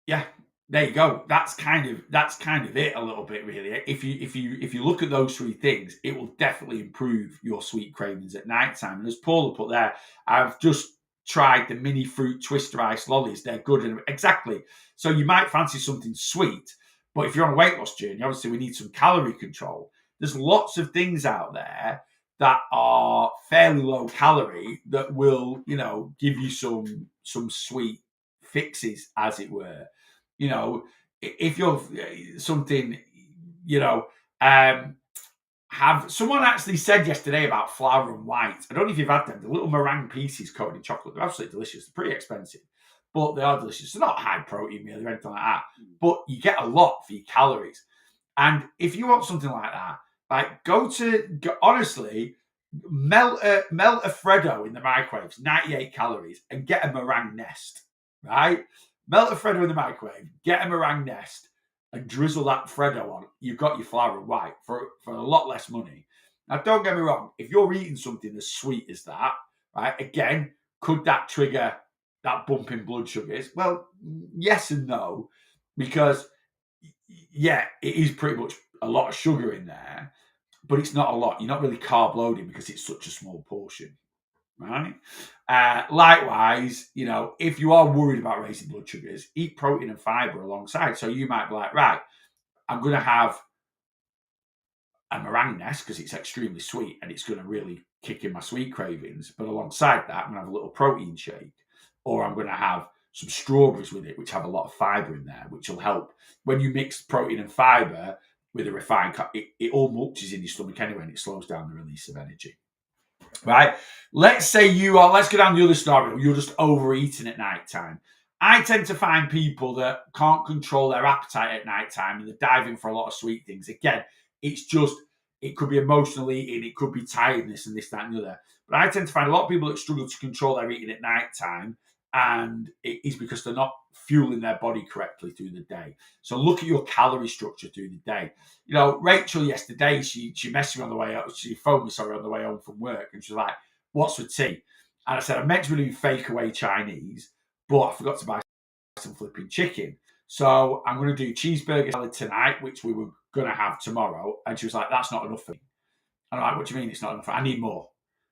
Yeah, there you go. That's kind of it a little bit, really. If you look at those three things, it will definitely improve your sweet cravings at night time. And as Paula put there, I've just tried the mini fruit twister ice lollies. They're good, and exactly. So you might fancy something sweet, but if you're on a weight loss journey, obviously we need some calorie control. There's lots of things out there that are fairly low calorie that will, give you some sweet fixes, as it were. If you're something, have someone actually said yesterday about flour and white. I don't know if you've had them. The little meringue pieces coated in chocolate. They're absolutely delicious. They're pretty expensive, but they are delicious. They're not high protein meal or anything like that, but you get a lot for your calories. And if you want something like that, honestly, melt a Freddo in the microwave, 98 calories, and get a meringue nest, right? Melt a Freddo in the microwave, get a meringue nest, and drizzle that Freddo on. You've got your flour and white for a lot less money. Now, don't get me wrong. If you're eating something as sweet as that, right, again, could that trigger that bump in blood sugars? Well, yes and no, because, yeah, it is pretty much a lot of sugar in there, but it's not a lot. You're not really carb loading because it's such a small portion, right? Likewise, if you are worried about raising blood sugars, eat protein and fiber alongside. So you might be like, right, I'm going to have a meringue nest because it's extremely sweet and it's going to really kick in my sweet cravings. But alongside that, I'm going to have a little protein shake, or I'm going to have some strawberries with it, which have a lot of fiber in there, which will help. When you mix protein and fiber with a refined it all mulches in your stomach anyway, and it slows down the release of energy. Right? Let's say let's go down the other scenario. You're just overeating at night time. I tend to find people that can't control their appetite at night time and they're diving for a lot of sweet things. Again, it could be emotional eating, it could be tiredness and this, that, and the other. But I tend to find a lot of people that struggle to control their eating at night time, and it is because they're not fueling their body correctly through the day. So look at your calorie structure through the day. Rachel yesterday, she messaged me on the way out. She phoned me, on the way home from work, and she was like, "What's for tea?" And I said, "I meant to be doing fake away Chinese, but I forgot to buy some flipping chicken. So I'm going to do cheeseburger salad tonight, which we were going to have tomorrow." And she was like, "That's not enough for me." And I'm like, "What do you mean it's not enough? I need more."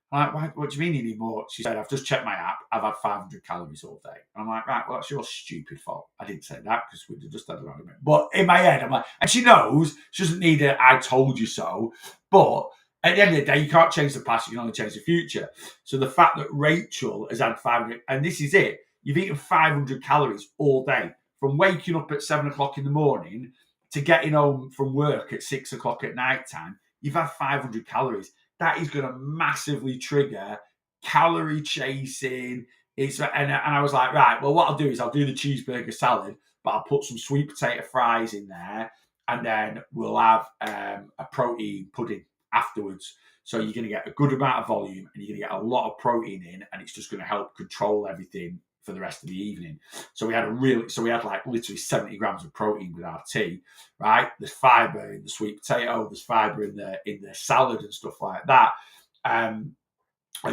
I'm like, "What do you mean you need more?" She said, "I've just checked my app. I've had 500 calories all day." And I'm like, "Right, well, that's your stupid fault." I didn't say that because we'd just had an argument. But in my head, I'm like, and she knows, she doesn't need a "I told you so." But at the end of the day, you can't change the past, you can only change the future. So the fact that Rachel has had 500, and this is it, you've eaten 500 calories all day, from waking up at 7 o'clock in the morning to getting home from work at 6 o'clock at night time, you've had 500 calories. That is going to massively trigger calorie chasing. And I was like, right, well, what I'll do is I'll do the cheeseburger salad, but I'll put some sweet potato fries in there, and then we'll have a protein pudding afterwards. So you're going to get a good amount of volume and you're going to get a lot of protein in, and it's just going to help control everything for the rest of the evening. So we had like literally 70 grams of protein with our tea, right? There's fiber in the sweet potato, there's fiber in the salad and stuff like that. And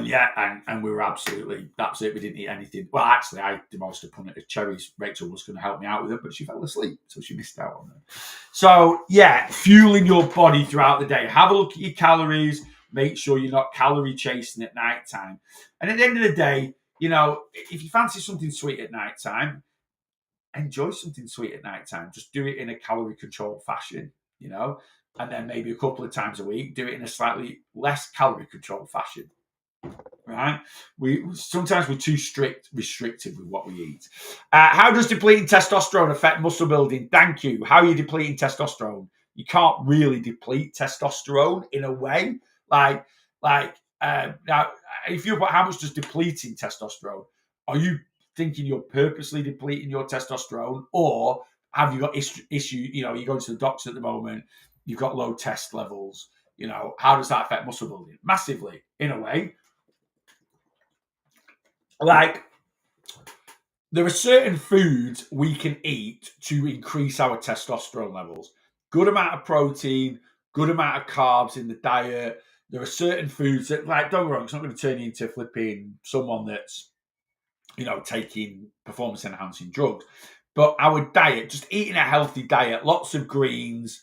we were absolutely, that's it. We didn't eat anything. Well, actually, I demolished a punnet of cherries. Rachel was going to help me out with them, but she fell asleep, so she missed out on them. So, yeah, fueling your body throughout the day. Have a look at your calories. Make sure you're not calorie chasing at night time. And at the end of the day, if you fancy something sweet at night time, enjoy something sweet at night time. Just do it in a calorie controlled fashion, and then maybe a couple of times a week, do it in a slightly less calorie controlled fashion. Right? Sometimes we're too restrictive with what we eat. How does depleting testosterone affect muscle building? Thank you. How are you depleting testosterone? you can't really deplete testosterone in a way. Now, if you put how much does depleting testosterone, are you thinking you're purposely depleting your testosterone, or have you got issue? You're going to the doctor at the moment, you've got low test levels. How does that affect muscle building? Massively, in a way. Like, there are certain foods we can eat to increase our testosterone levels. Good amount of protein, good amount of carbs in the diet. There are certain foods that, like, don't get me wrong, it's not going to turn you into flipping someone that's, taking performance enhancing drugs. But our diet, just eating a healthy diet, lots of greens,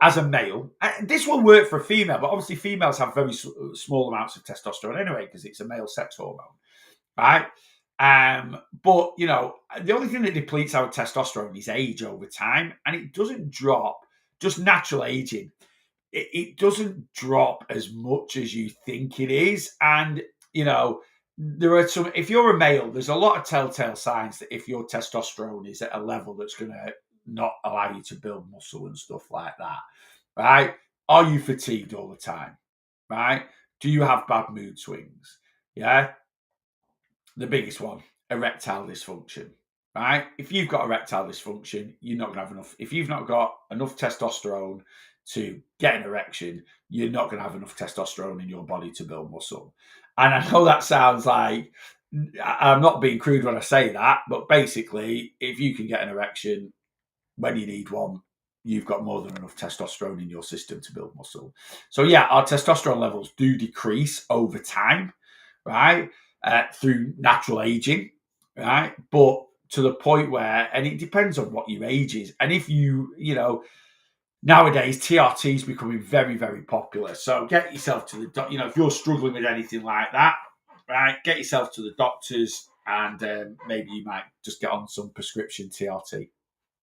as a male, this will work for a female, but obviously females have very small amounts of testosterone anyway, because it's a male sex hormone, right? But the only thing that depletes our testosterone is age over time, and it doesn't drop. Just natural aging, it doesn't drop as much as you think it is. And there are some. If you're a male, there's a lot of telltale signs that if your testosterone is at a level that's going to not allow you to build muscle and stuff like that, right? Are you fatigued all the time, right? Do you have bad mood swings? Yeah. The biggest one, erectile dysfunction, right? If you've got erectile dysfunction, you're not going to have enough. If you've not got enough testosterone to get an erection, you're not going to have enough testosterone in your body to build muscle. And I know that sounds like I'm not being crude when I say that, but basically, if you can get an erection when you need one, you've got more than enough testosterone in your system to build muscle. So yeah, our testosterone levels do decrease over time, right? Through natural aging, right? But to the point where, and it depends on what your age is. And if nowadays TRT is becoming very, very popular. So get yourself to the doctor. If you're struggling with anything like that, right, get yourself to the doctors, and maybe you might just get on some prescription TRT.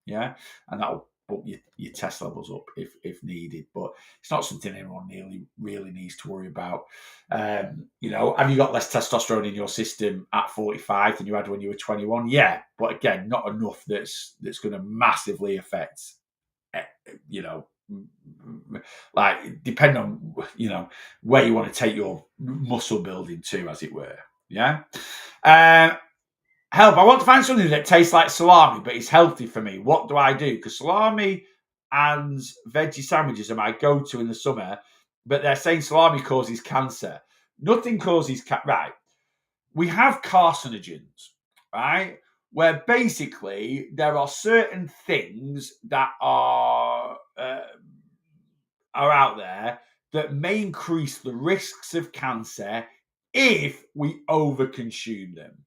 Yeah, and that'll bump your test levels up if needed. But it's not something anyone really needs to worry about. Have you got less testosterone in your system at 45 than you had when you were 21? Yeah, but again, not enough that's going to massively affect, like, depend on where you want to take your muscle building to, as it were. Yeah. Help, I want to find something that tastes like salami, but is healthy for me. What do I do? Because salami and veggie sandwiches are my go-to in the summer, but they're saying salami causes cancer. Nothing causes right. We have carcinogens, right? Where basically there are certain things that are out there that may increase the risks of cancer if we overconsume them.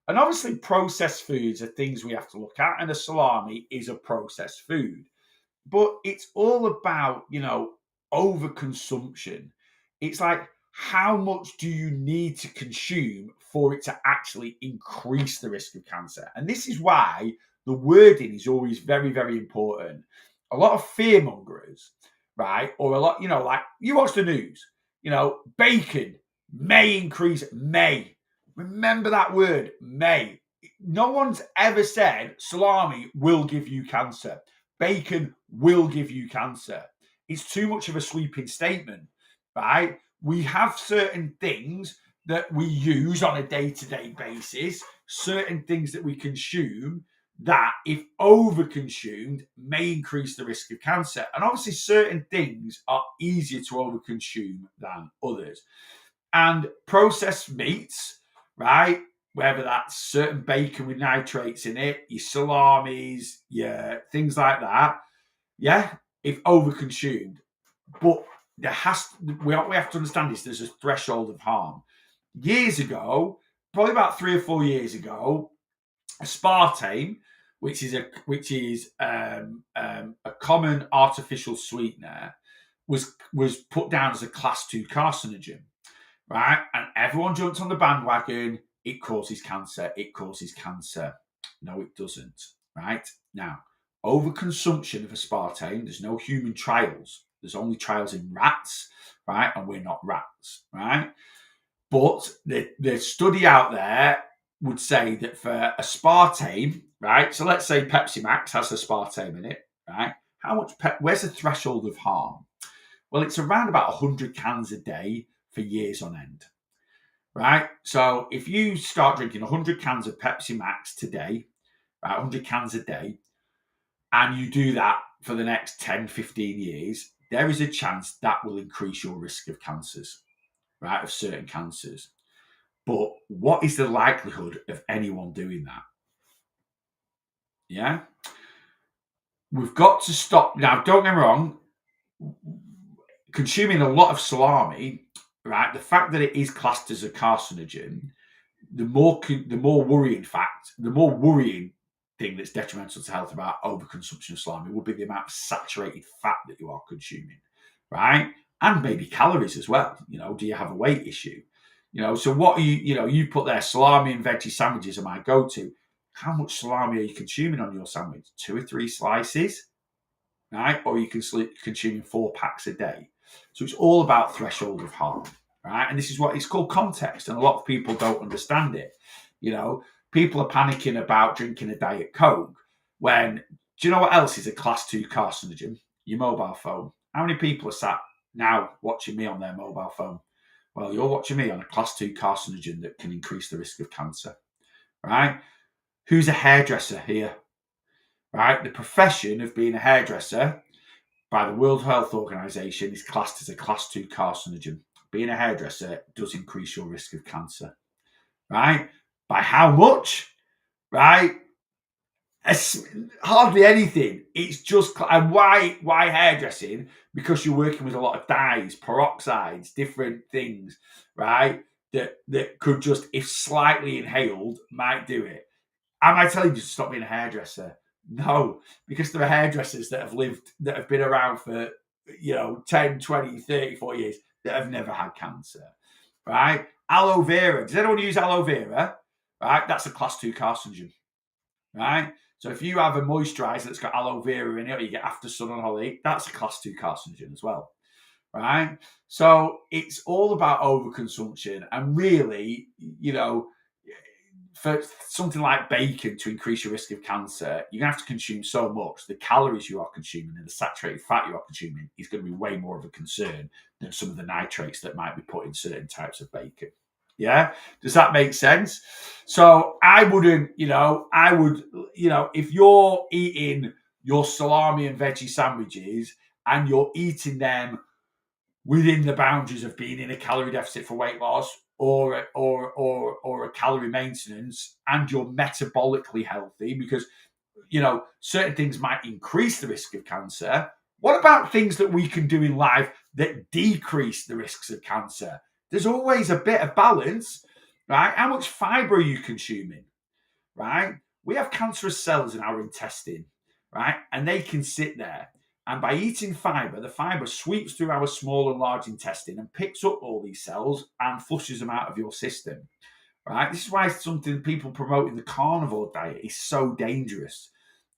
And obviously, processed foods are things we have to look at, and a salami is a processed food. But it's all about, overconsumption. It's like, how much do you need to consume for it to actually increase the risk of cancer? And this is why the wording is always very, very important. A lot of fear mongers, right? Or a lot, like you watch the news, bacon may increase, may. Remember that word, may. No one's ever said salami will give you cancer. Bacon will give you cancer. It's too much of a sweeping statement, right? We have certain things that we use on a day-to-day basis, certain things that we consume that, if overconsumed, may increase the risk of cancer. And obviously, certain things are easier to overconsume than others. And processed meats, right? Whether that's certain bacon with nitrates in it, your salamis, your things like that, yeah, if overconsumed. But we have to understand this, there's a threshold of harm. Years ago, probably about 3 or 4 years ago, aspartame, which is a common artificial sweetener, was put down as a class 2 carcinogen, right? And everyone jumped on the bandwagon. It causes cancer. It causes cancer. No, it doesn't, right? Now, overconsumption of aspartame, there's no human trials. There's only trials in rats, right? And we're not rats, right? But the study out there would say that for aspartame, right? So let's say Pepsi Max has aspartame in it, right? where's the threshold of harm? Well, it's around about 100 cans a day for years on end, right? So if you start drinking 100 cans of Pepsi Max today, right, 100 cans a day, and you do that for the next 10, 15 years, there is a chance that will increase your risk of cancers, right, of certain cancers. But what is the likelihood of anyone doing that? Yeah. We've got to stop. Now, don't get me wrong, consuming a lot of salami, right, the fact that it is classed as a carcinogen, the more worrying thing that's detrimental to health about overconsumption of salami would be the amount of saturated fat that you are consuming, right? And maybe calories as well. Do you have a weight issue? So what are you put there, salami and veggie sandwiches are my go-to. How much salami are you consuming on your sandwich? 2 or 3 slices, right? Or you can consuming 4 packs a day. So it's all about threshold of harm, right? And this is what it's called context, and a lot of people don't understand it. People are panicking about drinking a Diet Coke when, do you know what else is a class 2 carcinogen? Your mobile phone. How many people are sat now watching me on their mobile phone? Well, you're watching me on a class 2 carcinogen that can increase the risk of cancer, right? Who's a hairdresser here? Right? The profession of being a hairdresser by the World Health Organization is classed as a class 2 carcinogen. Being a hairdresser does increase your risk of cancer, right? By how much? Right? Hardly anything. It's just, and why hairdressing? Because you're working with a lot of dyes, peroxides, different things, right? That could just, if slightly inhaled, might do it. Am I telling you to stop being a hairdresser? No, because there are hairdressers that have been around for 10, 20, 30, 40 years that have never had cancer, right? Aloe vera. Does anyone use aloe vera? Right, that's a class 2 carcinogen, right? So if you have a moisturizer that's got aloe vera in it, or you get after sun on holiday, that's a class 2 carcinogen as well, right? So it's all about overconsumption, and really, for something like bacon to increase your risk of cancer, you're going to have to consume so much. The calories you are consuming and the saturated fat you are consuming is going to be way more of a concern than some of the nitrates that might be put in certain types of bacon. Yeah. Does that make sense? So I would, if you're eating your salami and veggie sandwiches and you're eating them within the boundaries of being in a calorie deficit for weight loss or a calorie maintenance, and you're metabolically healthy, because certain things might increase the risk of cancer. What about things that we can do in life that decrease the risks of cancer? There's always a bit of balance, right? How much fiber are you consuming, right? We have cancerous cells in our intestine, right? And they can sit there. And by eating fiber, the fiber sweeps through our small and large intestine and picks up all these cells and flushes them out of your system, right? This is why something people promoting the carnivore diet is so dangerous,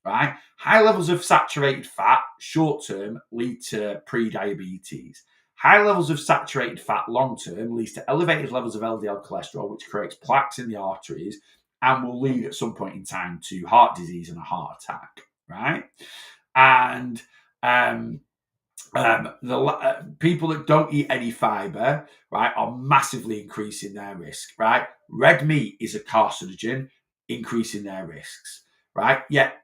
right? High levels of saturated fat, short term, lead to pre-diabetes. High levels of saturated fat, long term, leads to elevated levels of LDL cholesterol, which creates plaques in the arteries and will lead at some point in time to heart disease and a heart attack, right? And people that don't eat any fiber, right, are massively increasing their risk, right? Red meat is a carcinogen, increasing their risks, right? Yet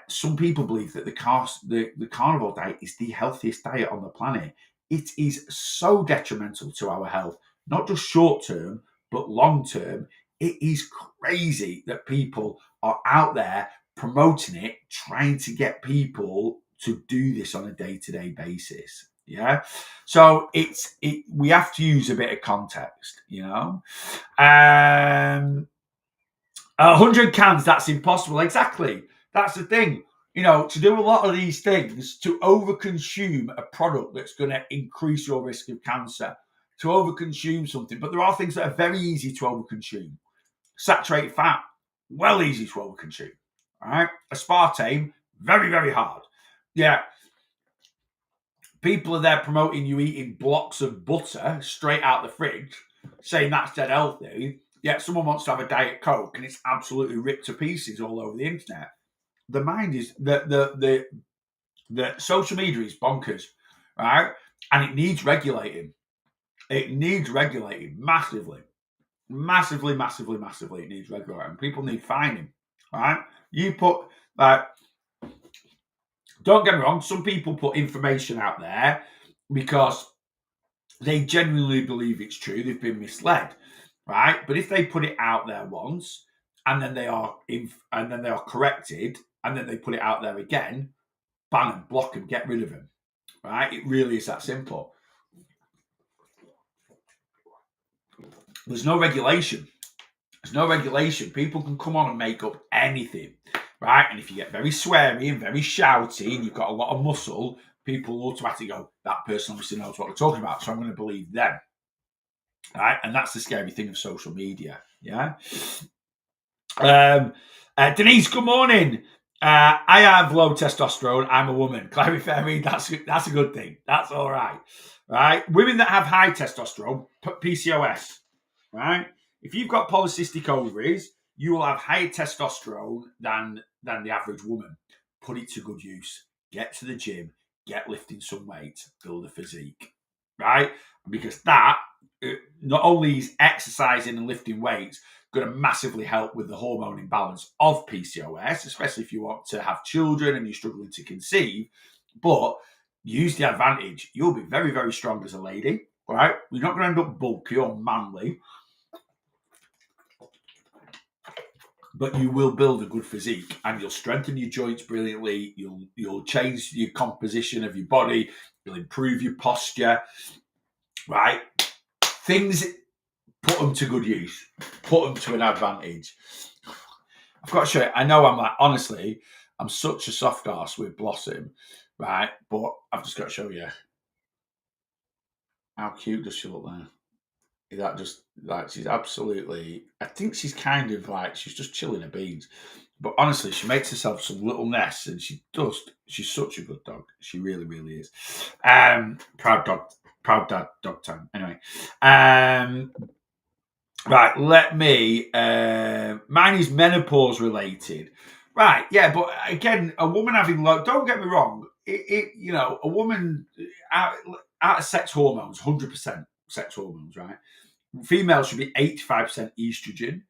some people believe that the carnivore diet is the healthiest diet on the planet. It is so detrimental to our health, not just short term, but long term. It is crazy that people are out there promoting it, trying to get people to do this on a day-to-day basis. Yeah. So we have to use a bit of context, 100 cans, that's impossible. Exactly. That's the thing. To do a lot of these things, to overconsume a product that's going to increase your risk of cancer, to overconsume something. But there are things that are very easy to overconsume. Saturated fat, well easy to overconsume. All right. Aspartame, very, very hard. Yeah. People are there promoting you eating blocks of butter straight out the fridge, saying that's dead healthy. Yet someone wants to have a Diet Coke and it's absolutely ripped to pieces all over the internet. The mind is the that social media is bonkers, right? And it needs regulating. It needs regulating massively. Massively, massively, massively. It needs regulating. People need fining, right? You put, like, don't get me wrong, some people put information out there because they genuinely believe it's true. They've been misled, right? But if they put it out there once and then they are corrected and then they put it out there again, ban them, block them, get rid of them, right? It really is that simple. There's no regulation. There's no regulation. People can come on and make up anything, right? And if you get very sweary and very shouty and you've got a lot of muscle, people automatically go, that person obviously knows what they're talking about, so I'm going to believe them, right? And that's the scary thing of social media, yeah? Denise, good morning. I have low testosterone. I'm a woman. Clarify, that's a good thing. That's all right, right? Women that have high testosterone, PCOS, right? If you've got polycystic ovaries, you will have higher testosterone than the average woman. Put it to good use. Get to the gym, get lifting some weight, build a physique, right? Because that, not only is exercising and lifting weights going to massively help with the hormone imbalance of PCOS, especially if you want to have children and you're struggling to conceive, but use the advantage. You'll be very, very strong as a lady, right? You're not going to end up bulky or manly, but you will build a good physique and you'll strengthen your joints brilliantly. You'll change your composition of your body. You'll improve your posture, right? Things, put them to good use. Put them to an advantage. I've got to show you. I know I'm like, honestly, I'm such a soft arse with Blossom, right? But I've just got to show you. How cute does she look there? That just, like, she's absolutely, I think she's kind of like, she's just chilling her beans. But honestly, she makes herself some little nests and she's such a good dog. She really, really is. Proud dad, dog time. Anyway. Right, let me, mine is menopause related. Right, yeah, but again, a woman having low, don't get me wrong, a woman out of sex hormones, 100% sex hormones, right? Females should be 85% estrogen,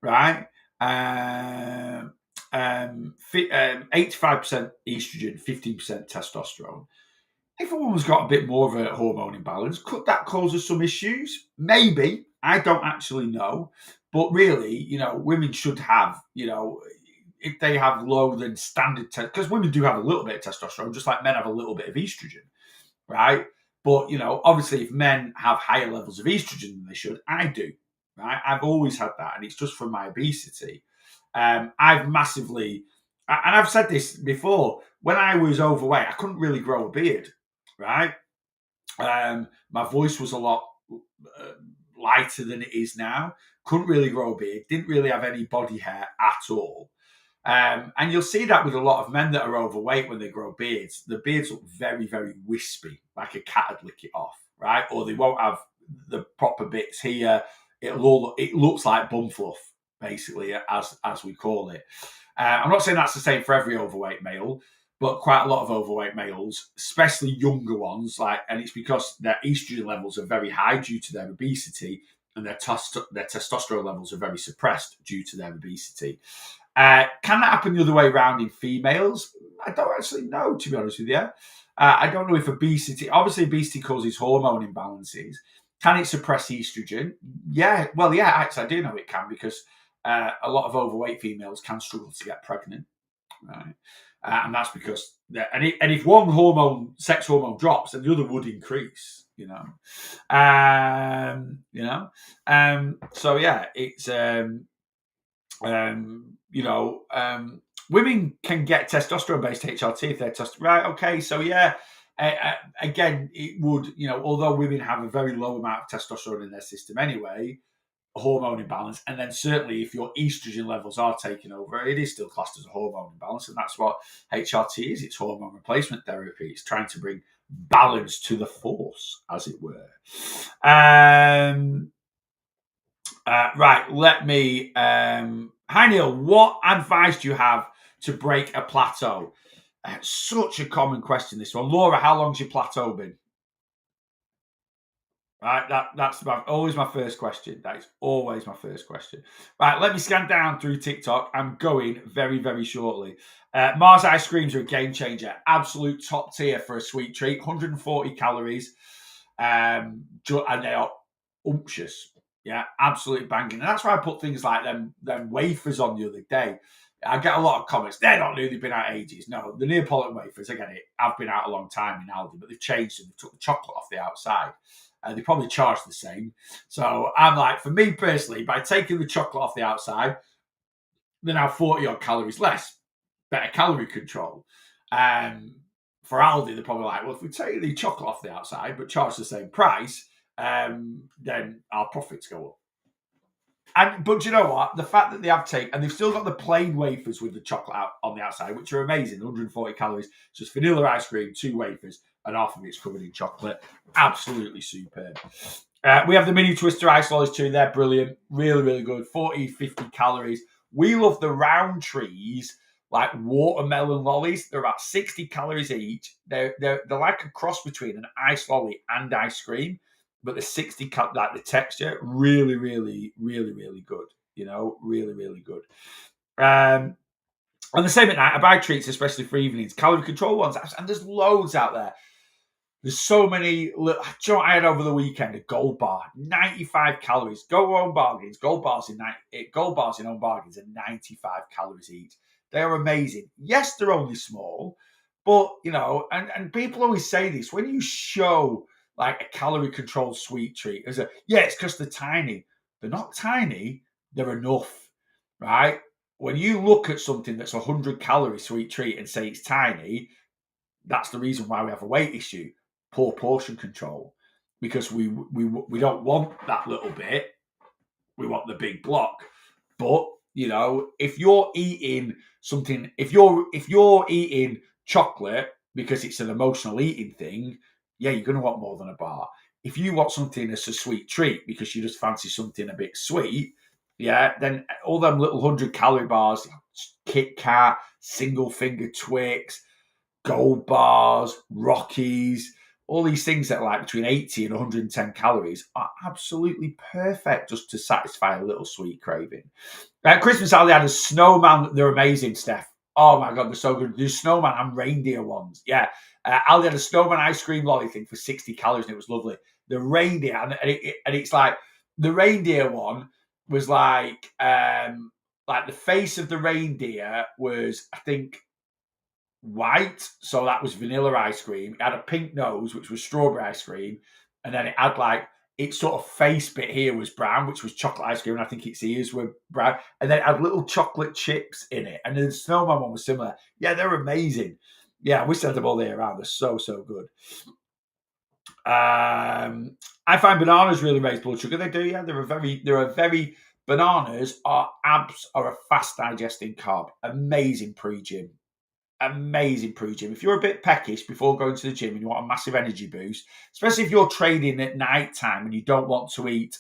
right? 85% estrogen, 15% testosterone. If a woman's got a bit more of a hormone imbalance, could that cause us some issues? Maybe. I don't actually know. But really, women should have, if they have lower than standard, because women do have a little bit of testosterone, just like men have a little bit of estrogen, right? But, obviously, if men have higher levels of estrogen than they should, I do, right? I've always had that, and it's just from my obesity. I've massively, and I've said this before, when I was overweight, I couldn't really grow a beard, right? My voice was a lot lighter than it is now. Couldn't really grow a beard. Didn't really have any body hair at all. And you'll see that with a lot of men that are overweight when they grow beards. The beards look very, very wispy, like a cat would lick it off, right? Or they won't have the proper bits here. It looks like bum fluff, basically, as we call it. I'm not saying that's the same for every overweight male, but quite a lot of overweight males, especially younger ones, and it's because their estrogen levels are very high due to their obesity, and their testosterone levels are very suppressed due to their obesity. Can that happen the other way around in females? I don't actually know, to be honest with you. I don't know if obviously obesity causes hormone imbalances. Can it suppress estrogen? Yeah, well, yeah, actually, I do know it can, because a lot of overweight females can struggle to get pregnant, right? And that's because, if one sex hormone drops, then the other would increase, So yeah, it's women can get testosterone-based HRT if they're right. Okay, so yeah, again, it would, although women have a very low amount of testosterone in their system anyway, hormone imbalance, and then certainly if your estrogen levels are taking over, it is still classed as a hormone imbalance, and that's what HRT is. It's hormone replacement therapy. It's trying to bring balance to the force, as it were. Right, let me. Hi Neil, what advice do you have to break a plateau? Such a common question, this one. Laura, how long's your plateau been? Right, that's always my first question. That is always my first question. Right, let me scan down through TikTok. I'm going very, very shortly. Mars ice creams are a game changer. Absolute top tier for a sweet treat. 140 calories, and they are umptious. Yeah, absolutely banging. And that's why I put things like them wafers on the other day. I get a lot of comments. They're not new. They've been out ages. No, the Neapolitan wafers. I get it. I've been out a long time in Aldi, but they've changed them. They took the chocolate off the outside. They probably charge the same. So I'm like, for me personally, by taking the chocolate off the outside, they're now 40 odd calories less. Better calorie control. For Aldi, they're probably like, well, if we take the chocolate off the outside but charge the same price, then our profits go up. But you know what? The fact that they have and they've still got the plain wafers with the chocolate out on the outside, which are amazing, 140 calories. Just vanilla ice cream, 2 wafers, and half of it's covered in chocolate. Absolutely superb. We have the mini twister ice lollies too. They're brilliant. Really, really good. 40, 50 calories. We love the round trees, like watermelon lollies. They're about 60 calories each. They're like a cross between an ice lolly and ice cream. But the 60 cut, like the texture, really, really, really, really good. You know, really, really good. And the same at night, I buy treats, especially for evenings, calorie control ones, and there's loads out there. There's so many. Do you know what I had over the weekend? A gold bar, 95 calories. Go Home Bargains. Gold bars in Home Bargains are 95 calories each. They are amazing. Yes, they're only small, but you know, and people always say this when you show like a calorie controlled sweet treat. It's because they're tiny. They're not tiny. They're enough, right? When you look at something that's 100 calorie sweet treat and say it's tiny, that's the reason why we have a weight issue. Poor portion control, because we don't want that little bit. We want the big block. But you know, if you're eating something, if you're eating chocolate because it's an emotional eating thing, yeah, you're going to want more than a bar. If you want something that's a sweet treat because you just fancy something a bit sweet, yeah, then all them little 100-calorie bars, Kit Kat, single finger Twix, Gold bars, Rockies, all these things that are like between 80 and 110 calories are absolutely perfect just to satisfy a little sweet craving. At Christmas, Ali had a snowman. They're amazing, Steph. Oh my God, they're so good. There's snowman and reindeer ones. Yeah. Ali had a snowman ice cream lolly thing for 60 calories and it was lovely. The reindeer, and it's like the reindeer one was like the face of the reindeer was, I think, white, so that was vanilla ice cream. It had a pink nose, which was strawberry ice cream, and then it had like its sort of face bit here was brown, which was chocolate ice cream, and I think its ears were brown, and then it had little chocolate chips in it. And then the snowman one was similar. Yeah, they're amazing. Yeah, we send them all the way around. They're so good. I find bananas really raise blood sugar. They do, yeah. They're a very bananas are a fast digesting carb. Amazing pre-gym. Amazing pre-gym. If you're a bit peckish before going to the gym and you want a massive energy boost, especially if you're training at night time and you don't want to eat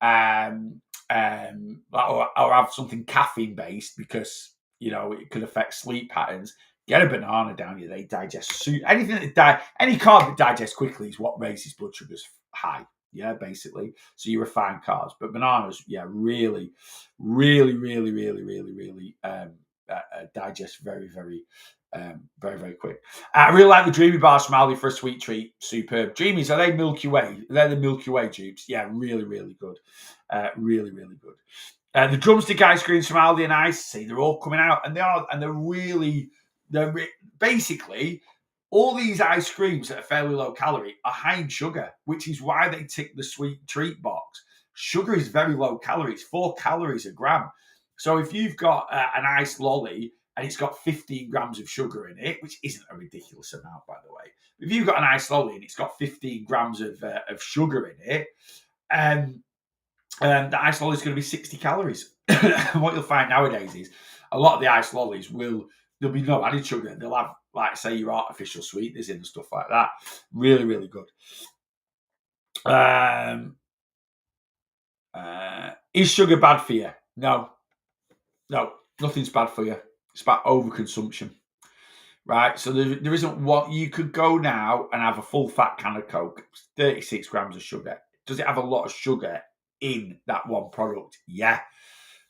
or have something caffeine based because you know it could affect sleep patterns, get a banana down you. They digest anything that any carb that digests quickly is what raises blood sugars high. Yeah, basically. So you refine carbs, but bananas, yeah, really, really, really, really, really, really digest very, very, very quick. I really like the Dreamy bars from Aldi for a sweet treat. Superb. Dreamies, are they Milky Way? They're the Milky Way dupes. Yeah, really, really good. Really, really good. The drumstick ice creams from Aldi and Ice, see, they're all coming out, and they're basically all these ice creams that are fairly low calorie are high in sugar, which is why they tick the sweet treat box. Sugar is very low calorie; it's 4 calories a gram. So if you've got an ice lolly and it's got 15 grams of sugar in it, which isn't a ridiculous amount, by the way. If you've got an ice lolly and it's got 15 grams of sugar in it, the ice lolly is going to be 60 calories. And what you'll find nowadays is a lot of the ice lollies there'll be no added sugar. They'll have, like, say, your artificial sweeteners in and stuff like that. Really, really good. Is sugar bad for you? No, nothing's bad for you. It's about overconsumption. right? So there isn't what you could go now and have a full fat can of Coke, 36 grams of sugar. Does it have a lot of sugar in that one product? Yeah.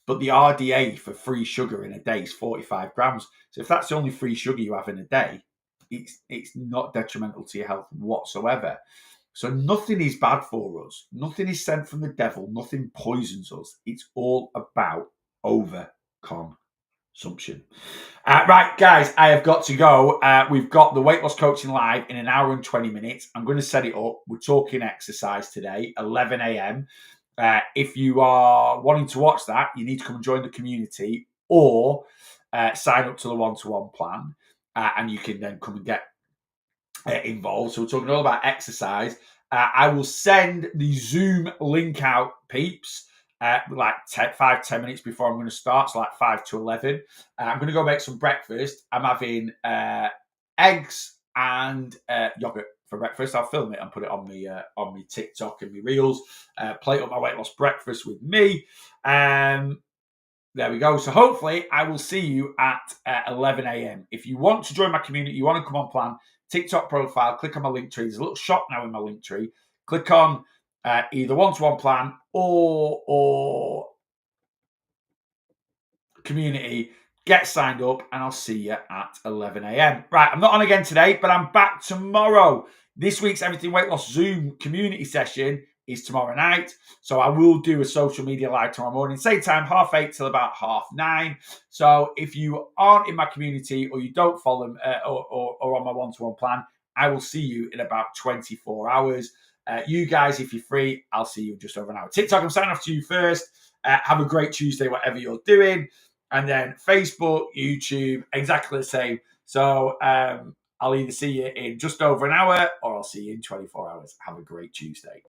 But the RDA for free sugar in a day is 45 grams. So if that's the only free sugar you have in a day, it's not detrimental to your health whatsoever. So nothing is bad for us. Nothing is sent from the devil. Nothing poisons us. It's all about overconsumption. Right, guys, I have got to go. We've got the weight loss coaching live in an hour and 20 minutes. I'm going to set it up. We're talking exercise today, 11 a.m. If you are wanting to watch that, you need to come and join the community or sign up to the one-to-one plan, and you can then come and get involved. So we're talking all about exercise. I will send the Zoom link out, peeps, like 5-10 minutes before I'm going to start, so like 5 to 11. I'm going to go make some breakfast. I'm having eggs and yogurt for breakfast. I'll film it and put it on me TikTok and my reels. Plate up my weight loss breakfast with me. There we go. So hopefully I will see you at 11 a.m. If you want to join my community, you want to come on plan, TikTok profile, click on my link tree. There's a little shop now in my link tree. Click on either one-to-one plan or community. Get signed up and I'll see you at 11 a.m. Right, I'm not on again today, but I'm back tomorrow. This week's Everything Weight Loss Zoom community session is tomorrow night. So I will do a social media live tomorrow morning, same time, 8:30 till about 9:30. So if you aren't in my community or you don't follow them or on my one-to-one plan, I will see you in about 24 hours. You guys, if you're free, I'll see you in just over an hour. TikTok, I'm signing off to you first. Have a great Tuesday, whatever you're doing. And then Facebook, YouTube, exactly the same. So I'll either see you in just over an hour or I'll see you in 24 hours. Have a great Tuesday.